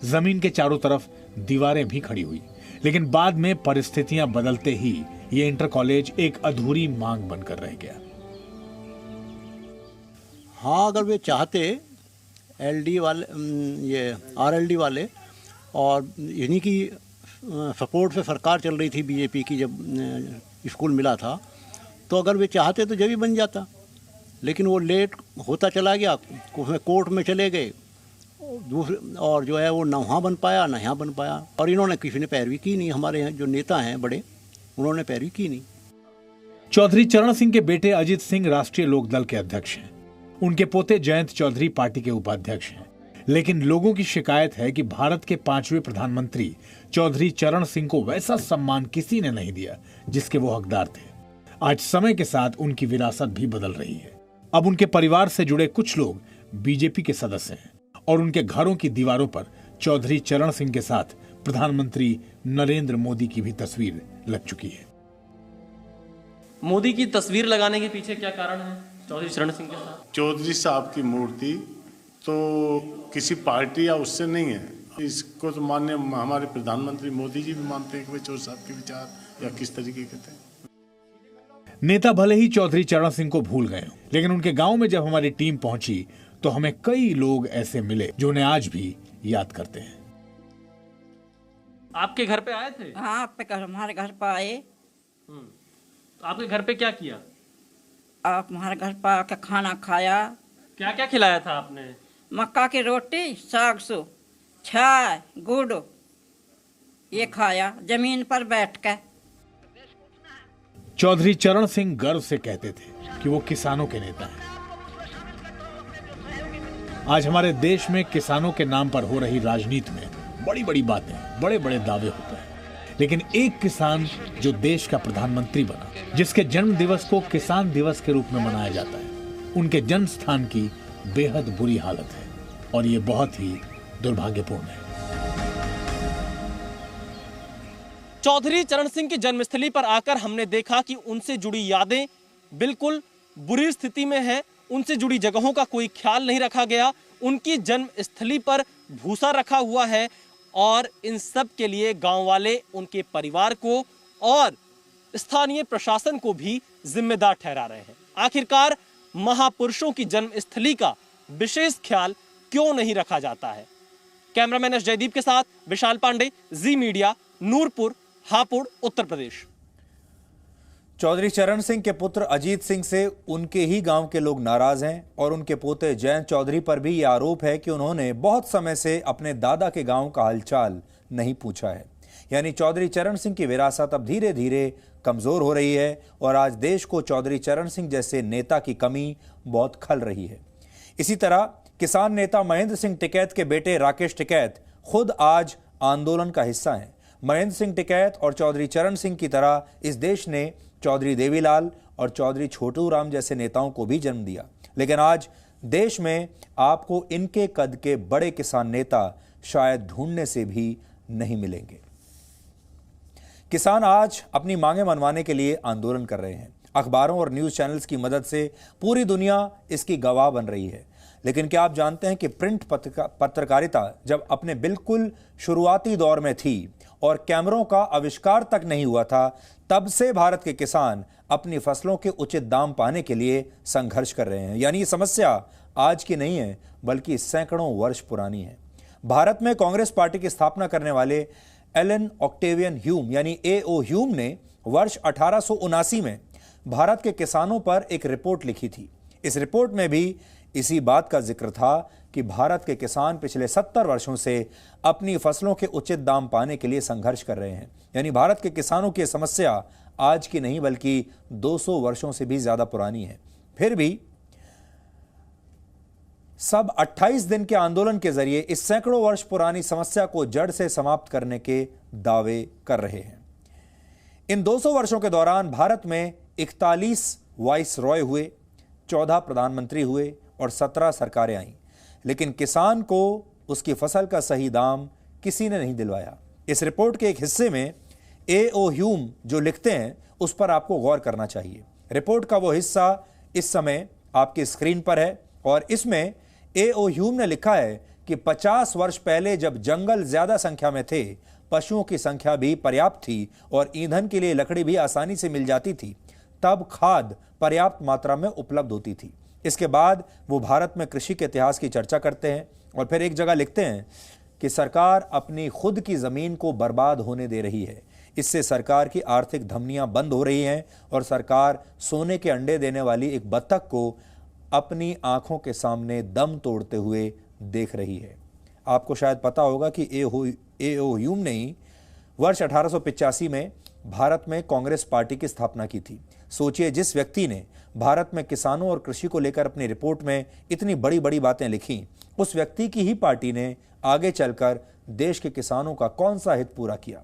जमीन के चारों तरफ दीवारें भी खड़ी हुई, लेकिन बाद में परिस्थितियां बदलते ही ये इंटर कॉलेज एक अधूरी मांग बनकर रह गया। हाँ, अगर वे चाहते LD वाले, ये RLD वाले, और इन्हीं की सपोर्ट से सरकार चल रही थी बीजेपी की जब स्कूल मिला था। तो अगर वे चाहते तो जब भी बन जाता, लेकिन वो लेट होता चला गया, उसमें कोर्ट में चले गए दूसरे, और जो है वो ना वहाँ बन पाया ना यहाँ बन पाया। और इन्होंने किसी ने पैरवी की नहीं, हमारे यहाँ जो नेता हैं बड़े, उन्होंने पैरवी की नहीं। चौधरी चरण सिंह के बेटे अजीत सिंह राष्ट्रीय लोकदल के अध्यक्ष हैं। उनके पोते जयंत चौधरी पार्टी के उपाध्यक्ष हैं। लेकिन लोगों की शिकायत है कि भारत के 5वें प्रधानमंत्री चौधरी चरण सिंह को वैसा सम्मान किसी ने नहीं दिया जिसके वो हकदार थे। आज समय के साथ उनकी विरासत भी बदल रही है। अब उनके परिवार से जुड़े कुछ लोग बीजेपी के सदस्य हैं और उनके घरों की दीवारों पर चौधरी चरण सिंह के साथ प्रधानमंत्री नरेंद्र मोदी की भी तस्वीर लग चुकी है। मोदी की तस्वीर लगाने के पीछे क्या कारण है चौधरी चरण सिंह के साथ? चौधरी साहब की मूर्ति तो किसी पार्टी या उससे नहीं है, इसको तो माननीय हमारे प्रधानमंत्री मोदी जी भी मानते हैं कि चौधरी साहब के विचार या किस तरीके के थे। नेता भले ही चौधरी चरण सिंह को भूल गए, लेकिन उनके गांव में जब हमारी टीम पहुंची तो हमें कई लोग ऐसे मिले जो उन्हें आज भी याद करते हैं। आपके घर पे आए थे? हाँ, आपके घर, हमारे घर पर आए। तो आपके घर पे क्या किया? आप हमारे घर पर आके खाना खाया। क्या क्या खिलाया था आपने? मक्का की रोटी, साग सो, चाय, गुड़, ये खाया जमीन पर बैठ कर। चौधरी चरण सिंह गर्व से कहते थे कि वो किसानों के नेता हैं। आज हमारे देश में किसानों के नाम पर हो रही राजनीति में बड़ी बड़ी बातें, बड़े बड़े दावे होते हैं, लेकिन एक किसान जो देश का प्रधानमंत्री बना, जिसके जन्म दिवस को किसान दिवस के रूप में मनाया जाता है, उनके जन्म स्थान की बेहद बुरी हालत है और ये बहुत ही दुर्भाग्यपूर्ण है। चौधरी चरण सिंह की जन्मस्थली पर आकर हमने देखा कि उनसे जुड़ी यादें बिल्कुल बुरी स्थिति में हैं। उनसे जुड़ी जगहों का कोई ख्याल नहीं रखा गया। उनकी जन्मस्थली पर भूसा रखा हुआ है और इन सब के लिए गांव वाले उनके परिवार को और स्थानीय प्रशासन को भी जिम्मेदार ठहरा रहे हैं। आखिरकार महापुरुषों की जन्मस्थली का विशेष ख्याल क्यों नहीं रखा जाता है? कैमरामैन एस जयदीप के साथ विशाल पांडे, जी मीडिया, नूरपुर, हापुड़, उत्तर प्रदेश। चौधरी चरण सिंह के पुत्र अजीत सिंह से उनके ही गांव के लोग नाराज हैं और उनके पोते जयंत चौधरी पर भी यह आरोप है कि उन्होंने बहुत समय से अपने दादा के गांव का हालचाल नहीं पूछा है। यानी चौधरी चरण सिंह की विरासत अब धीरे धीरे कमजोर हो रही है और आज देश को चौधरी चरण सिंह जैसे नेता की कमी बहुत खल रही है। इसी तरह किसान नेता महेंद्र सिंह टिकैत के बेटे राकेश टिकैत खुद आज आंदोलन का हिस्सा हैं। महेंद्र सिंह टिकैत और चौधरी चरण सिंह की तरह इस देश ने चौधरी देवीलाल और चौधरी छोटू राम जैसे नेताओं को भी जन्म दिया, लेकिन आज देश में आपको इनके कद के बड़े किसान नेता शायद ढूंढने से भी नहीं मिलेंगे। किसान आज अपनी मांगें मनवाने के लिए आंदोलन कर रहे हैं। अखबारों और न्यूज चैनल्स की मदद से पूरी दुनिया इसकी गवाह बन रही है। लेकिन क्या आप जानते हैं कि प्रिंट पत्रकारिता जब अपने बिल्कुल शुरुआती दौर में थी और कैमरों का आविष्कार तक नहीं हुआ था, तब से भारत के किसान अपनी फसलों के उचित दाम पाने के लिए संघर्ष कर रहे हैं। यानी ये समस्या आज की नहीं है, बल्कि सैकड़ों वर्ष पुरानी है। भारत में कांग्रेस पार्टी की स्थापना करने वाले एलन ऑक्टेवियन ह्यूम यानी A.O. ह्यूम ने वर्ष 1879 में भारत के किसानों पर एक रिपोर्ट लिखी थी। इस रिपोर्ट में भी इसी बात का जिक्र था कि भारत के किसान पिछले 70 वर्षों से अपनी फसलों के उचित दाम पाने के लिए संघर्ष कर रहे हैं। यानी भारत के किसानों की समस्या आज की नहीं बल्कि 200 वर्षों से भी ज्यादा पुरानी है। फिर भी सब 28 दिन के आंदोलन के जरिए इस सैकड़ों वर्ष पुरानी समस्या को जड़ से समाप्त करने के दावे कर रहे हैं। इन 200 वर्षों के दौरान भारत में 41 वाइस रॉय हुए, 14 प्रधानमंत्री हुए और 17 सरकारें आईं, लेकिन किसान को उसकी फसल का सही दाम किसी ने नहीं दिलवाया। इस रिपोर्ट के एक हिस्से में A.O. ह्यूम जो लिखते हैं उस पर आपको गौर करना चाहिए। रिपोर्ट का वो हिस्सा इस समय आपकी स्क्रीन पर है और इसमें A.O. ह्यूम ने लिखा है कि 50 वर्ष पहले जब जंगल ज्यादा संख्या में थे, पशुओं की संख्या भी पर्याप्त थी और ईंधन के लिए लकड़ी भी आसानी से मिल जाती थी, तब खाद पर्याप्त मात्रा में उपलब्ध होती थी। इसके बाद वो भारत में कृषि के इतिहास की चर्चा करते हैं और फिर एक जगह लिखते हैं कि सरकार अपनी खुद की जमीन को बर्बाद होने दे रही है, इससे सरकार की आर्थिक धमनियां बंद हो रही हैं और सरकार सोने के अंडे देने वाली एक बत्तख को अपनी आंखों के सामने दम तोड़ते हुए देख रही है। आपको शायद पता होगा कि ए.ओ. ह्यूम ने ही वर्ष 1885 में भारत में कांग्रेस पार्टी की स्थापना की थी। सोचिए, जिस व्यक्ति ने भारत में किसानों और कृषि को लेकर अपनी रिपोर्ट में इतनी बड़ी बड़ी बातें लिखी, उस व्यक्ति की ही पार्टी ने आगे चलकर देश के किसानों का कौन सा हित पूरा किया।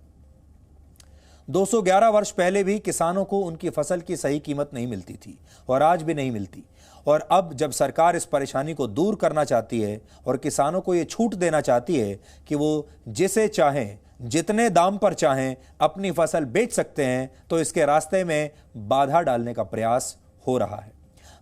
211 वर्ष पहले भी किसानों को उनकी फसल की सही कीमत नहीं मिलती थी और आज भी नहीं मिलती। और अब जब सरकार इस परेशानी को दूर करना चाहती है और किसानों को ये छूट देना चाहती है कि वो जिसे चाहें, जितने दाम पर चाहें अपनी फसल बेच सकते हैं, तो इसके रास्ते में बाधा डालने का प्रयास हो रहा है।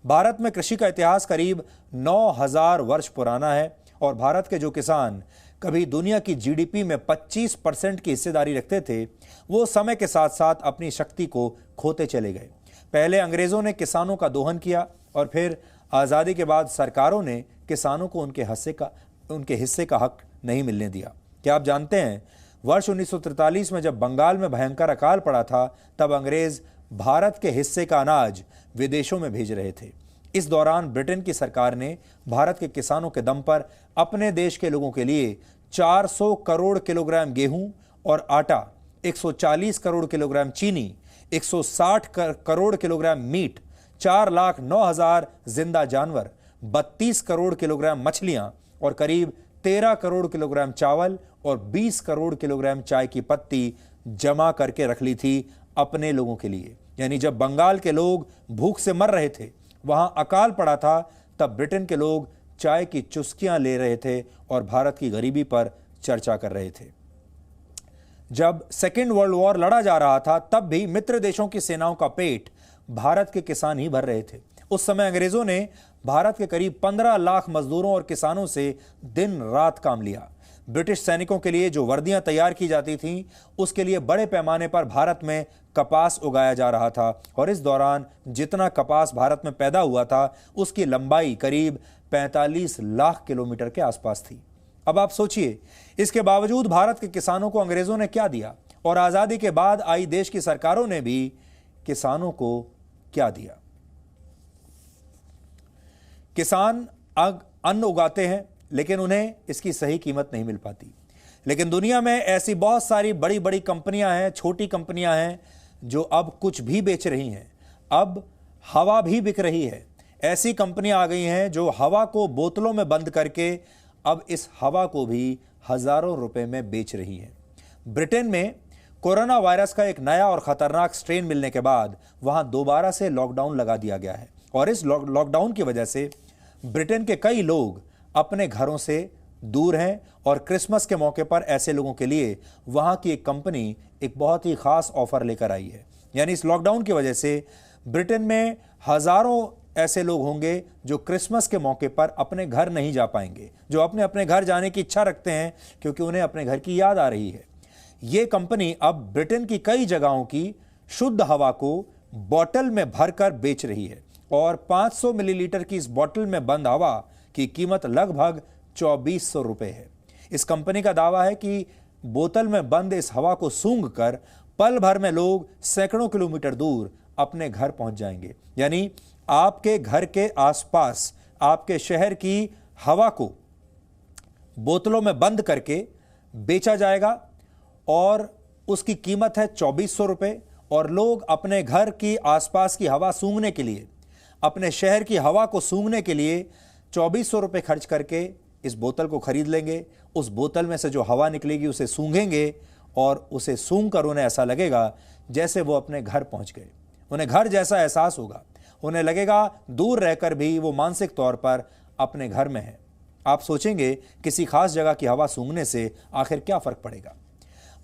भारत में कृषि का इतिहास करीब 9000 वर्ष पुराना है और भारत के जो किसान कभी दुनिया की जीडीपी में 25% की हिस्सेदारी रखते थे, वो समय के साथ साथ अपनी शक्ति को खोते चले गए। पहले अंग्रेजों ने किसानों का दोहन किया और फिर आज़ादी के बाद सरकारों ने किसानों को उनके हिस्से का हक नहीं मिलने दिया। क्या आप जानते हैं, वर्ष 1943 में जब बंगाल में भयंकर अकाल पड़ा था, तब अंग्रेज भारत के हिस्से का अनाज विदेशों में भेज रहे थे। इस दौरान ब्रिटेन की सरकार ने भारत के किसानों के दम पर अपने देश के लोगों के लिए 400 करोड़ किलोग्राम गेहूं और आटा, 140 करोड़ किलोग्राम चीनी, 160 करोड़ किलोग्राम मीट, 4,09,000 जिंदा जानवर, 32 करोड़ किलोग्राम मछलियां और करीब 13 करोड़ किलोग्राम चावल और 20 करोड़ किलोग्राम चाय की पत्ती जमा करके रख ली थी अपने लोगों के लिए। यानी जब बंगाल के लोग भूख से मर रहे थे, वहां अकाल पड़ा था, तब ब्रिटेन के लोग चाय की चुस्कियां ले रहे थे और भारत की गरीबी पर चर्चा कर रहे थे। जब सेकेंड वर्ल्ड वॉर लड़ा जा रहा था, तब भी मित्र देशों की सेनाओं का पेट भारत के किसान ही भर रहे थे। उस समय अंग्रेजों ने भारत के करीब 15 लाख मजदूरों और किसानों से दिन रात काम लिया। ब्रिटिश सैनिकों के लिए जो वर्दियां तैयार की जाती थीं, उसके लिए बड़े पैमाने पर भारत में कपास उगाया जा रहा था और इस दौरान जितना कपास भारत में पैदा हुआ था, उसकी लंबाई करीब 45 लाख किलोमीटर के आसपास थी। अब आप सोचिए, इसके बावजूद भारत के किसानों को अंग्रेजों ने क्या दिया और आजादी के बाद आई देश की सरकारों ने भी किसानों को क्या दिया। किसान अन्न उगाते हैं, लेकिन उन्हें इसकी सही कीमत नहीं मिल पाती। लेकिन दुनिया में ऐसी बहुत सारी बड़ी बड़ी कंपनियां हैं, छोटी कंपनियां हैं, जो अब कुछ भी बेच रही हैं। अब हवा भी बिक रही है। ऐसी कंपनियां आ गई हैं जो हवा को बोतलों में बंद करके अब इस हवा को भी हजारों रुपए में बेच रही हैं। ब्रिटेन में कोरोना वायरस का एक नया और खतरनाक स्ट्रेन मिलने के बाद वहां दोबारा से लॉकडाउन लगा दिया गया है और इस लॉकडाउन की वजह से ब्रिटेन के कई लोग अपने घरों से दूर हैं और क्रिसमस के मौके पर ऐसे लोगों के लिए वहां की एक कंपनी एक बहुत ही खास ऑफर लेकर आई है। यानी इस लॉकडाउन की वजह से ब्रिटेन में हजारों ऐसे लोग होंगे जो क्रिसमस के मौके पर अपने घर नहीं जा पाएंगे, जो अपने घर जाने की इच्छा रखते हैं क्योंकि उन्हें अपने घर की याद आ रही है। ये कंपनी अब ब्रिटेन की कई जगहों की शुद्ध हवा को बोतल में भरकर बेच रही है और 500 मिलीलीटर की इस बोतल में बंद हवा की कीमत लगभग 2400 रुपए है। इस कंपनी का दावा है कि बोतल में बंद इस हवा को सूंघकर पल भर में लोग सैकड़ों किलोमीटर दूर अपने घर पहुंच जाएंगे। यानी आपके घर के आसपास आपके शहर की हवा को बोतलों में बंद करके बेचा जाएगा और उसकी कीमत है 2400 रुपए और लोग अपने घर की आसपास की हवा सूंघने के लिए, अपने शहर की हवा को सूंघने के लिए 2400 रुपए खर्च करके इस बोतल को खरीद लेंगे। उस बोतल में से जो हवा निकलेगी उसे सूंघेंगे और उसे सूंघकर उन्हें ऐसा लगेगा जैसे वो अपने घर पहुंच गए। उन्हें घर जैसा एहसास होगा। उन्हें लगेगा दूर रहकर भी वो मानसिक तौर पर अपने घर में है। आप सोचेंगे किसी खास जगह की हवा सूंघने से आखिर क्या फर्क पड़ेगा।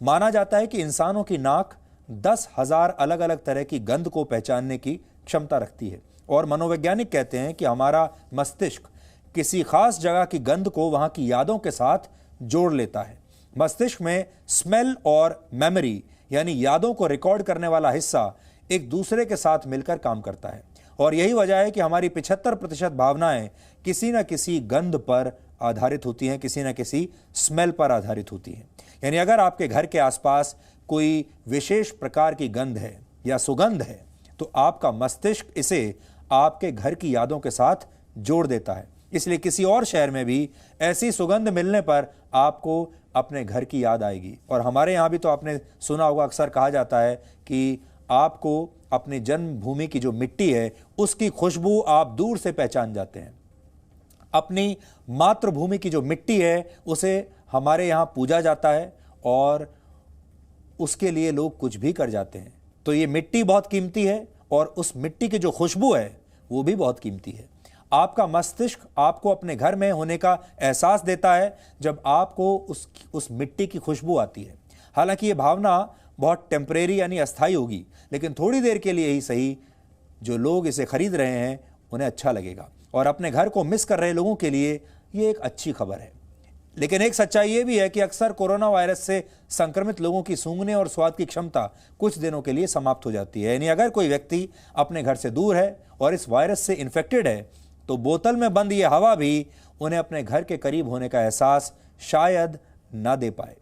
माना जाता है कि इंसानों की नाक 10,000 अलग अलग तरह की गंध को पहचानने की क्षमता रखती है और मनोवैज्ञानिक कहते हैं कि हमारा मस्तिष्क किसी खास जगह की गंध को वहां की यादों के साथ जोड़ लेता है। मस्तिष्क में स्मेल और मेमोरी यानी यादों को रिकॉर्ड करने वाला हिस्सा एक दूसरे के साथ मिलकर काम करता है और यही वजह है कि हमारी 75% भावनाएं किसी न किसी गंध पर आधारित होती हैं, किसी न किसी स्मेल पर आधारित होती हैं। यानी अगर आपके घर के आसपास कोई विशेष प्रकार की गंध है या सुगंध है तो आपका मस्तिष्क इसे आपके घर की यादों के साथ जोड़ देता है। इसलिए किसी और शहर में भी ऐसी सुगंध मिलने पर आपको अपने घर की याद आएगी। और हमारे यहाँ भी तो आपने सुना होगा, अक्सर कहा जाता है कि आपको अपनी जन्मभूमि की जो मिट्टी है उसकी खुशबू आप दूर से पहचान जाते हैं। अपनी मातृभूमि की जो मिट्टी है उसे हमारे यहाँ पूजा जाता है और उसके लिए लोग कुछ भी कर जाते हैं। तो ये मिट्टी बहुत कीमती है और उस मिट्टी की जो खुशबू है वो भी बहुत कीमती है। आपका मस्तिष्क आपको अपने घर में होने का एहसास देता है जब आपको उस मिट्टी की खुशबू आती है। हालांकि ये भावना बहुत टेम्परेरी यानी अस्थायी होगी, लेकिन थोड़ी देर के लिए ही सही जो लोग इसे खरीद रहे हैं उन्हें अच्छा लगेगा। और अपने घर को मिस कर रहे लोगों के लिए ये एक अच्छी खबर है। लेकिन एक सच्चाई ये भी है कि अक्सर कोरोना वायरस से संक्रमित लोगों की सूंघने और स्वाद की क्षमता कुछ दिनों के लिए समाप्त हो जाती है। यानी अगर कोई व्यक्ति अपने घर से दूर है और इस वायरस से इन्फेक्टेड है तो बोतल में बंद ये हवा भी उन्हें अपने घर के करीब होने का एहसास शायद ना दे पाए।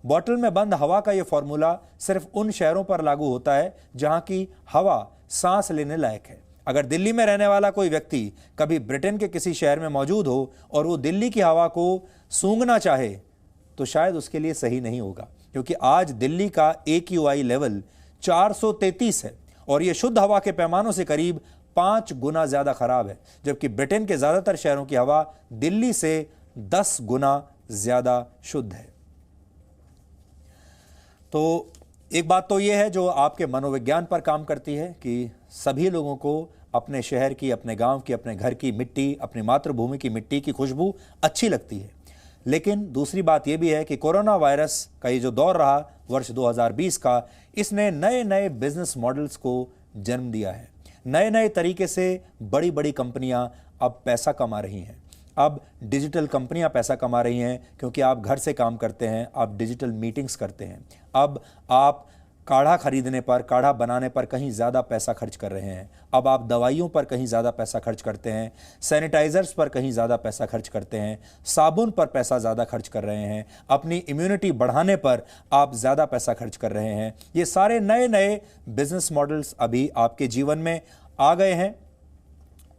बोतल में बंद हवा का यह फॉर्मूला सिर्फ उन शहरों पर लागू होता है जहां की हवा सांस लेने लायक है। अगर दिल्ली में रहने वाला कोई व्यक्ति कभी ब्रिटेन के किसी शहर में मौजूद हो और वो दिल्ली की हवा को सूंघना चाहे तो शायद उसके लिए सही नहीं होगा, क्योंकि आज दिल्ली का AQI लेवल 433 है और यह शुद्ध हवा के पैमानों से करीब 5 गुना ज्यादा खराब है, जबकि ब्रिटेन के ज्यादातर शहरों की हवा दिल्ली से 10 गुना ज्यादा शुद्ध है। तो एक बात तो यह है जो आपके मनोविज्ञान पर काम करती है कि सभी लोगों को अपने शहर की, अपने गांव की, अपने घर की मिट्टी, अपनी मातृभूमि की मिट्टी की खुशबू अच्छी लगती है। लेकिन दूसरी बात यह भी है कि कोरोना वायरस का ये जो दौर रहा वर्ष 2020 का, इसने नए नए बिजनेस मॉडल्स को जन्म दिया है। नए नए तरीके से बड़ी बड़ी कंपनियां अब पैसा कमा रही हैं। अब डिजिटल कंपनियां पैसा कमा रही हैं क्योंकि आप घर से काम करते हैं, आप डिजिटल मीटिंग्स करते हैं। अब आप काढ़ा खरीदने पर, काढ़ा बनाने पर कहीं ज़्यादा पैसा खर्च कर रहे हैं। अब आप दवाइयों पर कहीं ज़्यादा पैसा खर्च करते हैं, सैनिटाइजर्स पर कहीं ज़्यादा पैसा खर्च करते हैं, साबुन पर पैसा ज़्यादा खर्च कर रहे हैं, अपनी इम्यूनिटी बढ़ाने पर आप ज़्यादा पैसा खर्च कर रहे हैं। ये सारे नए नए बिजनेस मॉडल्स अभी आपके जीवन में आ गए हैं।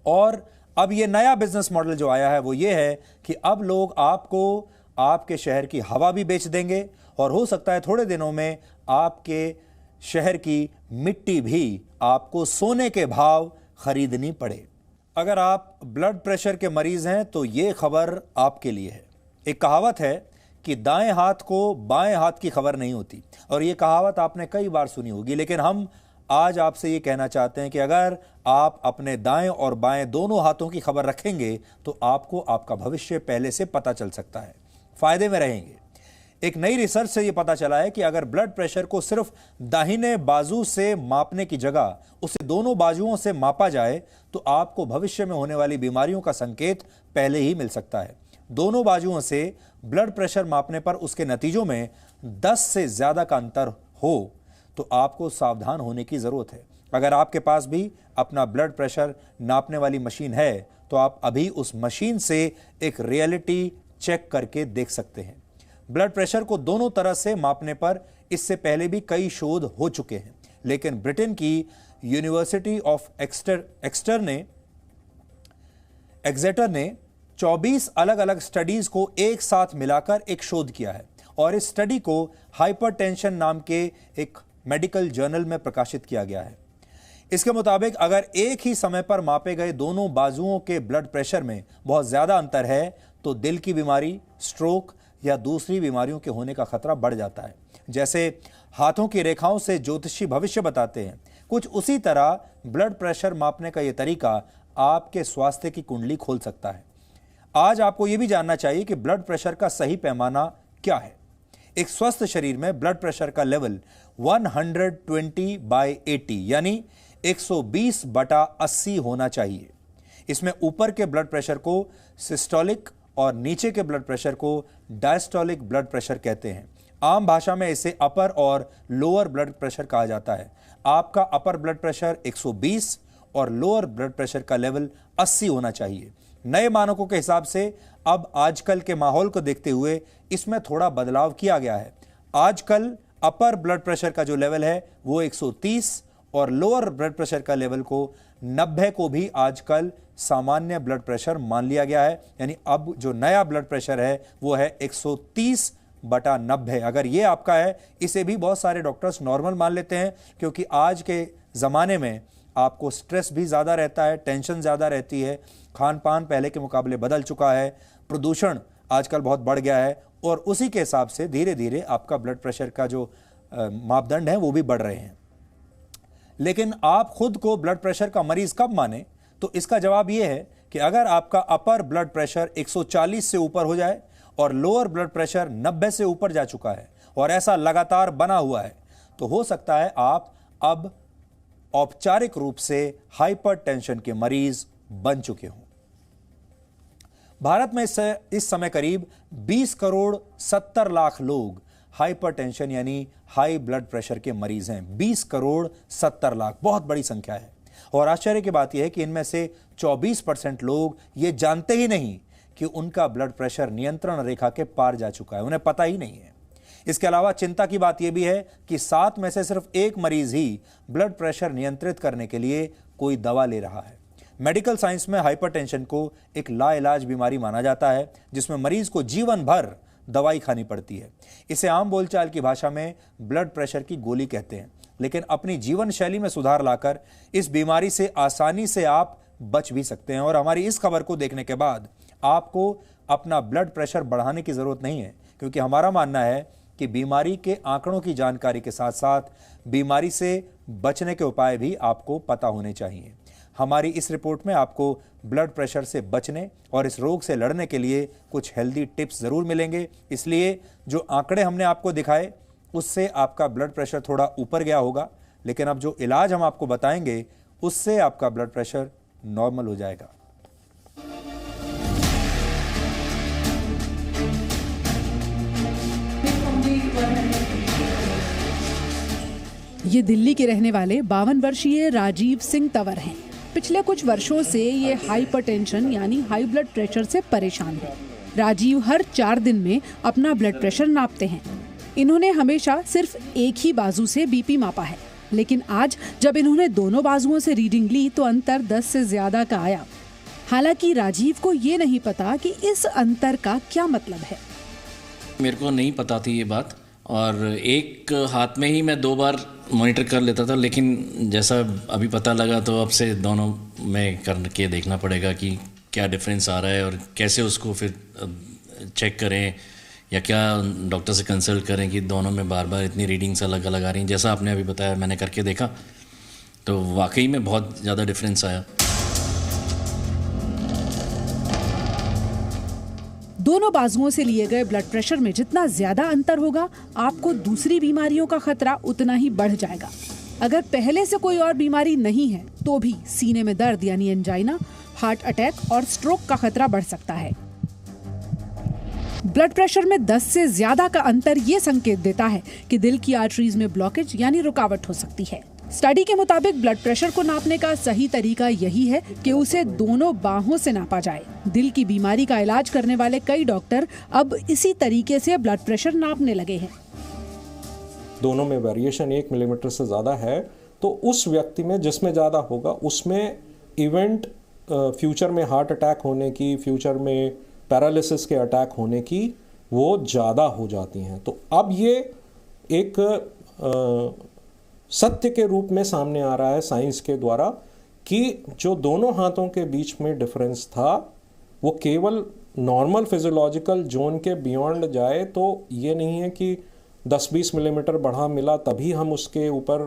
और अब ये नया बिजनेस मॉडल जो आया है वो ये है कि अब लोग आपको आपके शहर की हवा भी बेच देंगे और हो सकता है थोड़े दिनों में आपके शहर की मिट्टी भी आपको सोने के भाव खरीदनी पड़े। अगर आप ब्लड प्रेशर के मरीज हैं तो ये खबर आपके लिए है। एक कहावत है कि दाएं हाथ को बाएं हाथ की खबर नहीं होती, और ये कहावत आपने कई बार सुनी होगी। लेकिन हम आज आपसे ये कहना चाहते हैं कि अगर आप अपने दाएं और बाएं दोनों हाथों की खबर रखेंगे तो आपको आपका भविष्य पहले से पता चल सकता है, फायदे में रहेंगे। एक नई रिसर्च से यह पता चला है कि अगर ब्लड प्रेशर को सिर्फ दाहिने बाजू से मापने की जगह उसे दोनों बाजुओं से मापा जाए तो आपको भविष्य में होने वाली बीमारियों का संकेत पहले ही मिल सकता है। दोनों बाजुओं से ब्लड प्रेशर मापने पर उसके नतीजों में 10 से ज्यादा का अंतर हो तो आपको सावधान होने की जरूरत है। अगर आपके पास भी अपना ब्लड प्रेशर नापने वाली मशीन है तो आप अभी उस मशीन से एक रियलिटी चेक करके देख सकते हैं। ब्लड प्रेशर को दोनों तरह से मापने पर इससे पहले भी कई शोध हो चुके हैं, लेकिन ब्रिटेन की यूनिवर्सिटी ऑफ एक्सेटर ने 24 अलग अलग स्टडीज को एक साथ मिलाकर एक शोध किया है और इस स्टडी को हाइपरटेंशन नाम के एक मेडिकल जर्नल में प्रकाशित किया गया है। इसके मुताबिक अगर एक ही समय पर मापे गए दोनों बाजुओं के ब्लड प्रेशर में बहुत ज्यादा अंतर है तो दिल की बीमारी, स्ट्रोक या दूसरी बीमारियों के होने का खतरा बढ़ जाता है। जैसे हाथों की रेखाओं से ज्योतिषी भविष्य बताते हैं, कुछ उसी तरह ब्लड प्रेशर मापने का यह तरीका आपके स्वास्थ्य की कुंडली खोल सकता है। आज आपको यह भी जानना चाहिए कि ब्लड प्रेशर का सही पैमाना क्या है। एक स्वस्थ शरीर में ब्लड प्रेशर का लेवल 120/80 यानी 120/80 होना चाहिए। इसमें ऊपर के ब्लड प्रेशर को सिस्टोलिक और नीचे के ब्लड प्रेशर को डायस्टोलिक ब्लड प्रेशर कहते हैं। आम भाषा में इसे अपर और लोअर ब्लड प्रेशर कहा जाता है। आपका अपर ब्लड प्रेशर 120 और लोअर ब्लड प्रेशर का लेवल 80 होना चाहिए। नए मानकों के हिसाब से अब आजकल के माहौल को देखते हुए इसमें थोड़ा बदलाव किया गया है। आजकल अपर ब्लड प्रेशर का जो लेवल है वो 130 और लोअर ब्लड प्रेशर का लेवल को 90 को भी आजकल सामान्य ब्लड प्रेशर मान लिया गया है। यानी अब जो नया ब्लड प्रेशर है वो है 130/90। अगर ये आपका है, इसे भी बहुत सारे डॉक्टर्स नॉर्मल मान लेते हैं, क्योंकि आज के ज़माने में आपको स्ट्रेस भी ज़्यादा रहता है, टेंशन ज़्यादा रहती है, खान पान पहले के मुकाबले बदल चुका है, प्रदूषण आजकल बहुत बढ़ गया है और उसी के हिसाब से धीरे धीरे आपका ब्लड प्रेशर का जो मापदंड है वो भी बढ़ रहे हैं। लेकिन आप खुद को ब्लड प्रेशर का मरीज कब माने? तो इसका जवाब यह है कि अगर आपका अपर ब्लड प्रेशर 140 से ऊपर हो जाए और लोअर ब्लड प्रेशर 90 से ऊपर जा चुका है और ऐसा लगातार बना हुआ है, तो हो सकता है आप अब औपचारिक रूप से हाइपरटेंशन के मरीज बन चुके हों। भारत में इस समय करीब 20 करोड़ 70 लाख लोग हाइपरटेंशन यानी हाई ब्लड प्रेशर के मरीज हैं। 20 करोड़ 70 लाख, बहुत बड़ी संख्या है। और आश्चर्य की बात यह है कि इनमें से 24% लोग ये जानते ही नहीं कि उनका ब्लड प्रेशर नियंत्रण रेखा के पार जा चुका है, उन्हें पता ही नहीं है। इसके अलावा चिंता की बात यह भी है कि 7 में से सिर्फ 1 मरीज ही ब्लड प्रेशर नियंत्रित करने के लिए कोई दवा ले रहा है। मेडिकल साइंस में हाइपरटेंशन को एक लाइलाज बीमारी माना जाता है, जिसमें मरीज को जीवन भर दवाई खानी पड़ती है। इसे आम बोलचाल की भाषा में ब्लड प्रेशर की गोली कहते हैं। लेकिन अपनी जीवन शैली में सुधार लाकर इस बीमारी से आसानी से आप बच भी सकते हैं। और हमारी इस खबर को देखने के बाद आपको अपना ब्लड प्रेशर बढ़ाने की जरूरत नहीं है, क्योंकि हमारा मानना है कि बीमारी के आंकड़ों की जानकारी के साथ साथ बीमारी से बचने के उपाय भी आपको पता होने चाहिए। हमारी इस रिपोर्ट में आपको ब्लड प्रेशर से बचने और इस रोग से लड़ने के लिए कुछ हेल्दी टिप्स जरूर मिलेंगे। इसलिए जो आंकड़े हमने आपको दिखाए उससे आपका ब्लड प्रेशर थोड़ा ऊपर गया होगा, लेकिन अब जो इलाज हम आपको बताएंगे उससे आपका ब्लड प्रेशर नॉर्मल हो जाएगा। ये दिल्ली के रहने वाले 52 वर्षीय राजीव सिंह तंवर हैं। पिछले कुछ वर्षों से ये हाइपरटेंशन यानी हाई ब्लड प्रेशर से परेशान है। राजीव हर 4 दिन में अपना ब्लड प्रेशर नापते हैं। इन्होंने हमेशा सिर्फ एक ही बाजू से बीपी मापा है, लेकिन आज जब इन्होंने दोनों बाजुओं से रीडिंग ली तो अंतर 10 से ज्यादा का आया। हालांकि राजीव को ये नहीं पता कि इस अंतर का क्या मतलब है। मेरे को नहीं पता थी ये बात, और एक हाथ में ही मैं 2 बार मॉनिटर कर लेता था, लेकिन जैसा अभी पता लगा तो अब से दोनों में करके देखना पड़ेगा कि क्या डिफरेंस आ रहा है और कैसे उसको फिर चेक करें या क्या डॉक्टर से कंसल्ट करें कि दोनों में बार बार इतनी रीडिंग्स अलग अलग आ रही हैं। जैसा आपने अभी बताया, मैंने करके देखा तो वाकई में बहुत ज़्यादा डिफरेंस आया। दोनों बाजुओं से लिए गए ब्लड प्रेशर में जितना ज्यादा अंतर होगा, आपको दूसरी बीमारियों का खतरा उतना ही बढ़ जाएगा। अगर पहले से कोई और बीमारी नहीं है तो भी सीने में दर्द यानी एंजाइना, हार्ट अटैक और स्ट्रोक का खतरा बढ़ सकता है। ब्लड प्रेशर में 10 से ज्यादा का अंतर ये संकेत देता है कि दिल की आर्टरीज में ब्लॉकेज यानी रुकावट हो सकती है। स्टडी के मुताबिक ब्लड प्रेशर को नापने का सही तरीका यही है कि उसे दोनों बाहों से नापा जाए। दिल की बीमारी का इलाज करने वाले कई डॉक्टर अब इसी तरीके से ब्लड प्रेशर नापने लगे हैं। दोनों में वेरिएशन 1 मिलीमीटर से ज़्यादा है तो उस व्यक्ति में जिसमें ज़्यादा होगा उसमें इवेंट फ्यूचर में हार्ट अटैक होने की, फ्यूचर में पैरालिसिस के अटैक होने की वो ज़्यादा हो जाती हैं। तो अब ये एक सत्य के रूप में सामने आ रहा है साइंस के द्वारा कि जो दोनों हाथों के बीच में डिफरेंस था वो केवल नॉर्मल फिजियोलॉजिकल जोन के बियॉन्ड जाए तो ये नहीं है कि 10-20 मिलीमीटर बढ़ा मिला तभी हम उसके ऊपर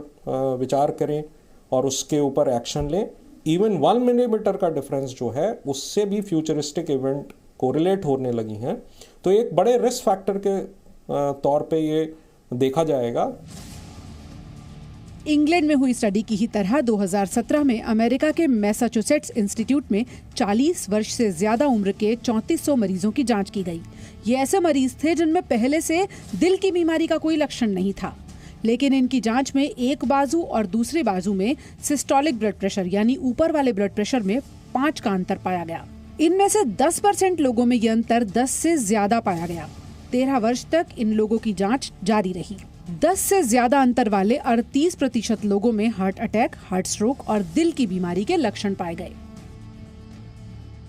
विचार करें और उसके ऊपर एक्शन लें। इवन 1 मिलीमीटर का डिफरेंस जो है उससे भी फ्यूचरिस्टिक इवेंट कोरिलेट होने लगी हैं। तो एक बड़े रिस्क फैक्टर के तौर पे ये देखा जाएगा। इंग्लैंड में हुई स्टडी की ही तरह 2017 में अमेरिका के मैसाचुसेट्स इंस्टीट्यूट में 40 वर्ष से ज्यादा उम्र के 3400 मरीजों की जांच की गई। ये ऐसे मरीज थे जिनमें पहले से दिल की बीमारी का कोई लक्षण नहीं था। लेकिन इनकी जांच में एक बाजू और दूसरे बाजू में सिस्टोलिक ब्लड प्रेशर यानी ऊपर वाले ब्लड प्रेशर में 5 का अंतर पाया गया। इनमें से 10% लोगों में ये अंतर 10 से ज्यादा पाया गया। 13 वर्ष तक इन लोगों की जांच जारी रही। 10 से ज्यादा अंतर वाले 38% लोगों में हार्ट अटैक, हार्ट स्ट्रोक और दिल की बीमारी के लक्षण पाए गए।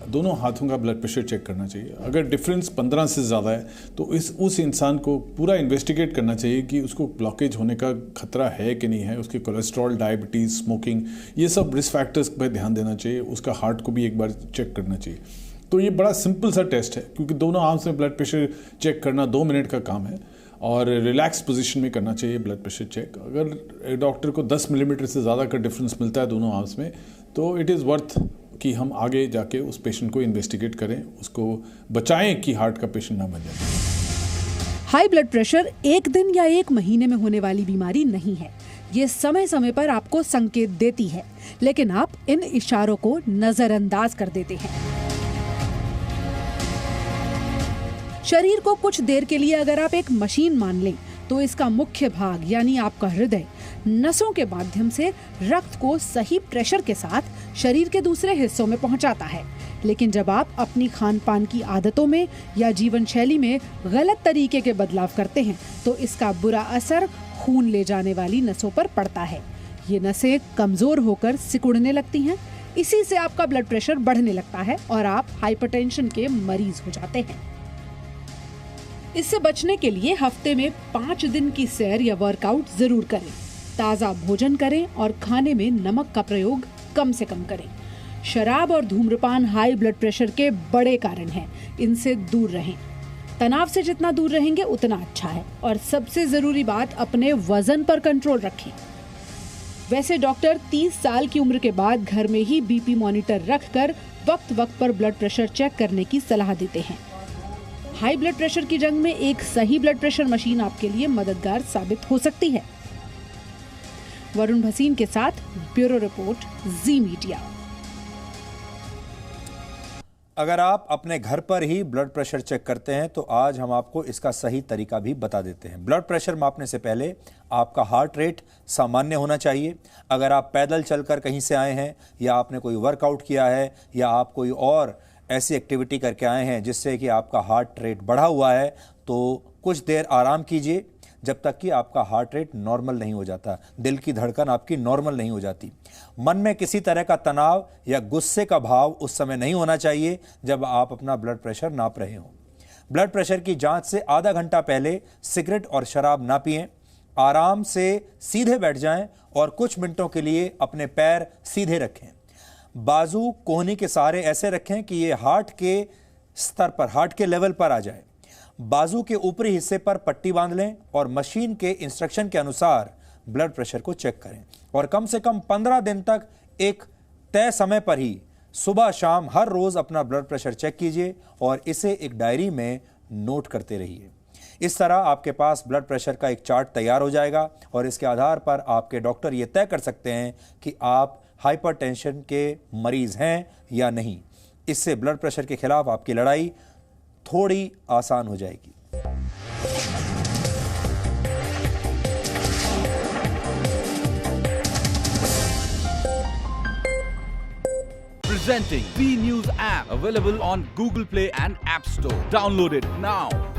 दोनों हाथों का ब्लड प्रेशर चेक करना चाहिए। अगर डिफरेंस 15 से ज़्यादा है तो उस इंसान को पूरा इन्वेस्टिगेट करना चाहिए कि उसको ब्लॉकेज होने का खतरा है कि नहीं है। उसके कोलेस्ट्रॉल, डायबिटीज़, स्मोकिंग, ये सब रिस्क फैक्टर्स पर ध्यान देना चाहिए। उसका हार्ट को भी एक बार चेक करना चाहिए। तो ये बड़ा सिंपल सा टेस्ट है, क्योंकि दोनों आर्म्स में ब्लड प्रेशर चेक करना 2 मिनट का काम है और रिलैक्स पोजीशन में करना चाहिए ब्लड प्रेशर चेक। अगर डॉक्टर को 10 मिलीमीटर से ज़्यादा का डिफरेंस मिलता है दोनों आर्म्स में, तो इट इज़ वर्थ कि हम आगे जाके उस पेशेंट को इन्वेस्टिगेट करें, उसको बचाएं कि हार्ट का पेशेंट ना बन जाए। हाई ब्लड प्रेशर एक दिन या एक महीने में होने वाली बीमारी नहीं है। ये समय समय पर आपको संकेत देती है, लेकिन आप इन इशारों को नजरअंदाज कर देते हैं। शरीर को कुछ देर के लिए अगर आप एक मशीन मान लें, तो इसका मुख्य भाग यानी आपका हृदय नसों के माध्यम से रक्त को सही प्रेशर के साथ शरीर के दूसरे हिस्सों में पहुंचाता है। लेकिन जब आप अपनी खान पान की आदतों में या जीवन शैली में गलत तरीके के बदलाव करते हैं, तो इसका बुरा असर खून ले जाने वाली नसों पर पड़ता है। ये नसें कमजोर होकर सिकुड़ने लगती हैं। इसी से आपका ब्लड प्रेशर बढ़ने लगता है और आप हाइपरटेंशन के मरीज हो जाते हैं। इससे बचने के लिए हफ्ते में 5 दिन की सैर या वर्कआउट जरूर करें। ताज़ा भोजन करें और खाने में नमक का प्रयोग कम से कम करें। शराब और धूम्रपान हाई ब्लड प्रेशर के बड़े कारण हैं। इनसे दूर रहें। तनाव से जितना दूर रहेंगे उतना अच्छा है। और सबसे जरूरी बात, अपने वजन पर कंट्रोल रखें। वैसे डॉक्टर 30 साल की उम्र के बाद घर में ही बीपी मॉनिटर रखकर वक्त वक्त पर ब्लड प्रेशर चेक करने की सलाह देते हैं। हाई ब्लड प्रेशर की जंग में एक सही ब्लड प्रेशर मशीन आपके लिए मददगार साबित हो सकती है। वरुण भसीन के साथ ब्यूरो रिपोर्ट, जी मीडिया। अगर आप अपने घर पर ही ब्लड प्रेशर चेक करते हैं तो आज हम आपको इसका सही तरीका भी बता देते हैं। ब्लड प्रेशर मापने से पहले आपका हार्ट रेट सामान्य होना चाहिए। अगर आप पैदल चलकर कहीं से आए हैं या आपने कोई वर्कआउट किया है या आप कोई और ऐसी एक्टिविटी करके आए हैं जिससे कि आपका हार्ट रेट बढ़ा हुआ है, तो कुछ देर आराम कीजिए जब तक कि आपका हार्ट रेट नॉर्मल नहीं हो जाता, दिल की धड़कन आपकी नॉर्मल नहीं हो जाती। मन में किसी तरह का तनाव या गुस्से का भाव उस समय नहीं होना चाहिए जब आप अपना ब्लड प्रेशर नाप रहे हो। ब्लड प्रेशर की जांच से आधा घंटा पहले सिगरेट और शराब ना पिएं। आराम से सीधे बैठ जाएं और कुछ मिनटों के लिए अपने पैर सीधे रखें। बाजू कोहनी के सहारे ऐसे रखें कि ये हार्ट के स्तर पर, हार्ट के लेवल पर आ जाए। बाजू के ऊपरी हिस्से पर पट्टी बांध लें और मशीन के इंस्ट्रक्शन के अनुसार ब्लड प्रेशर को चेक करें। और कम से कम 15 दिन तक एक तय समय पर ही सुबह शाम हर रोज अपना ब्लड प्रेशर चेक कीजिए और इसे एक डायरी में नोट करते रहिए। इस तरह आपके पास ब्लड प्रेशर का एक चार्ट तैयार हो जाएगा और इसके आधार पर आपके डॉक्टर ये तय कर सकते हैं कि आप हाइपरटेंशन के मरीज हैं या नहीं। इससे ब्लड प्रेशर के खिलाफ आपकी लड़ाई थोड़ी आसान हो जाएगी। Presenting B News app, available on Google Play and App Store. Download it now.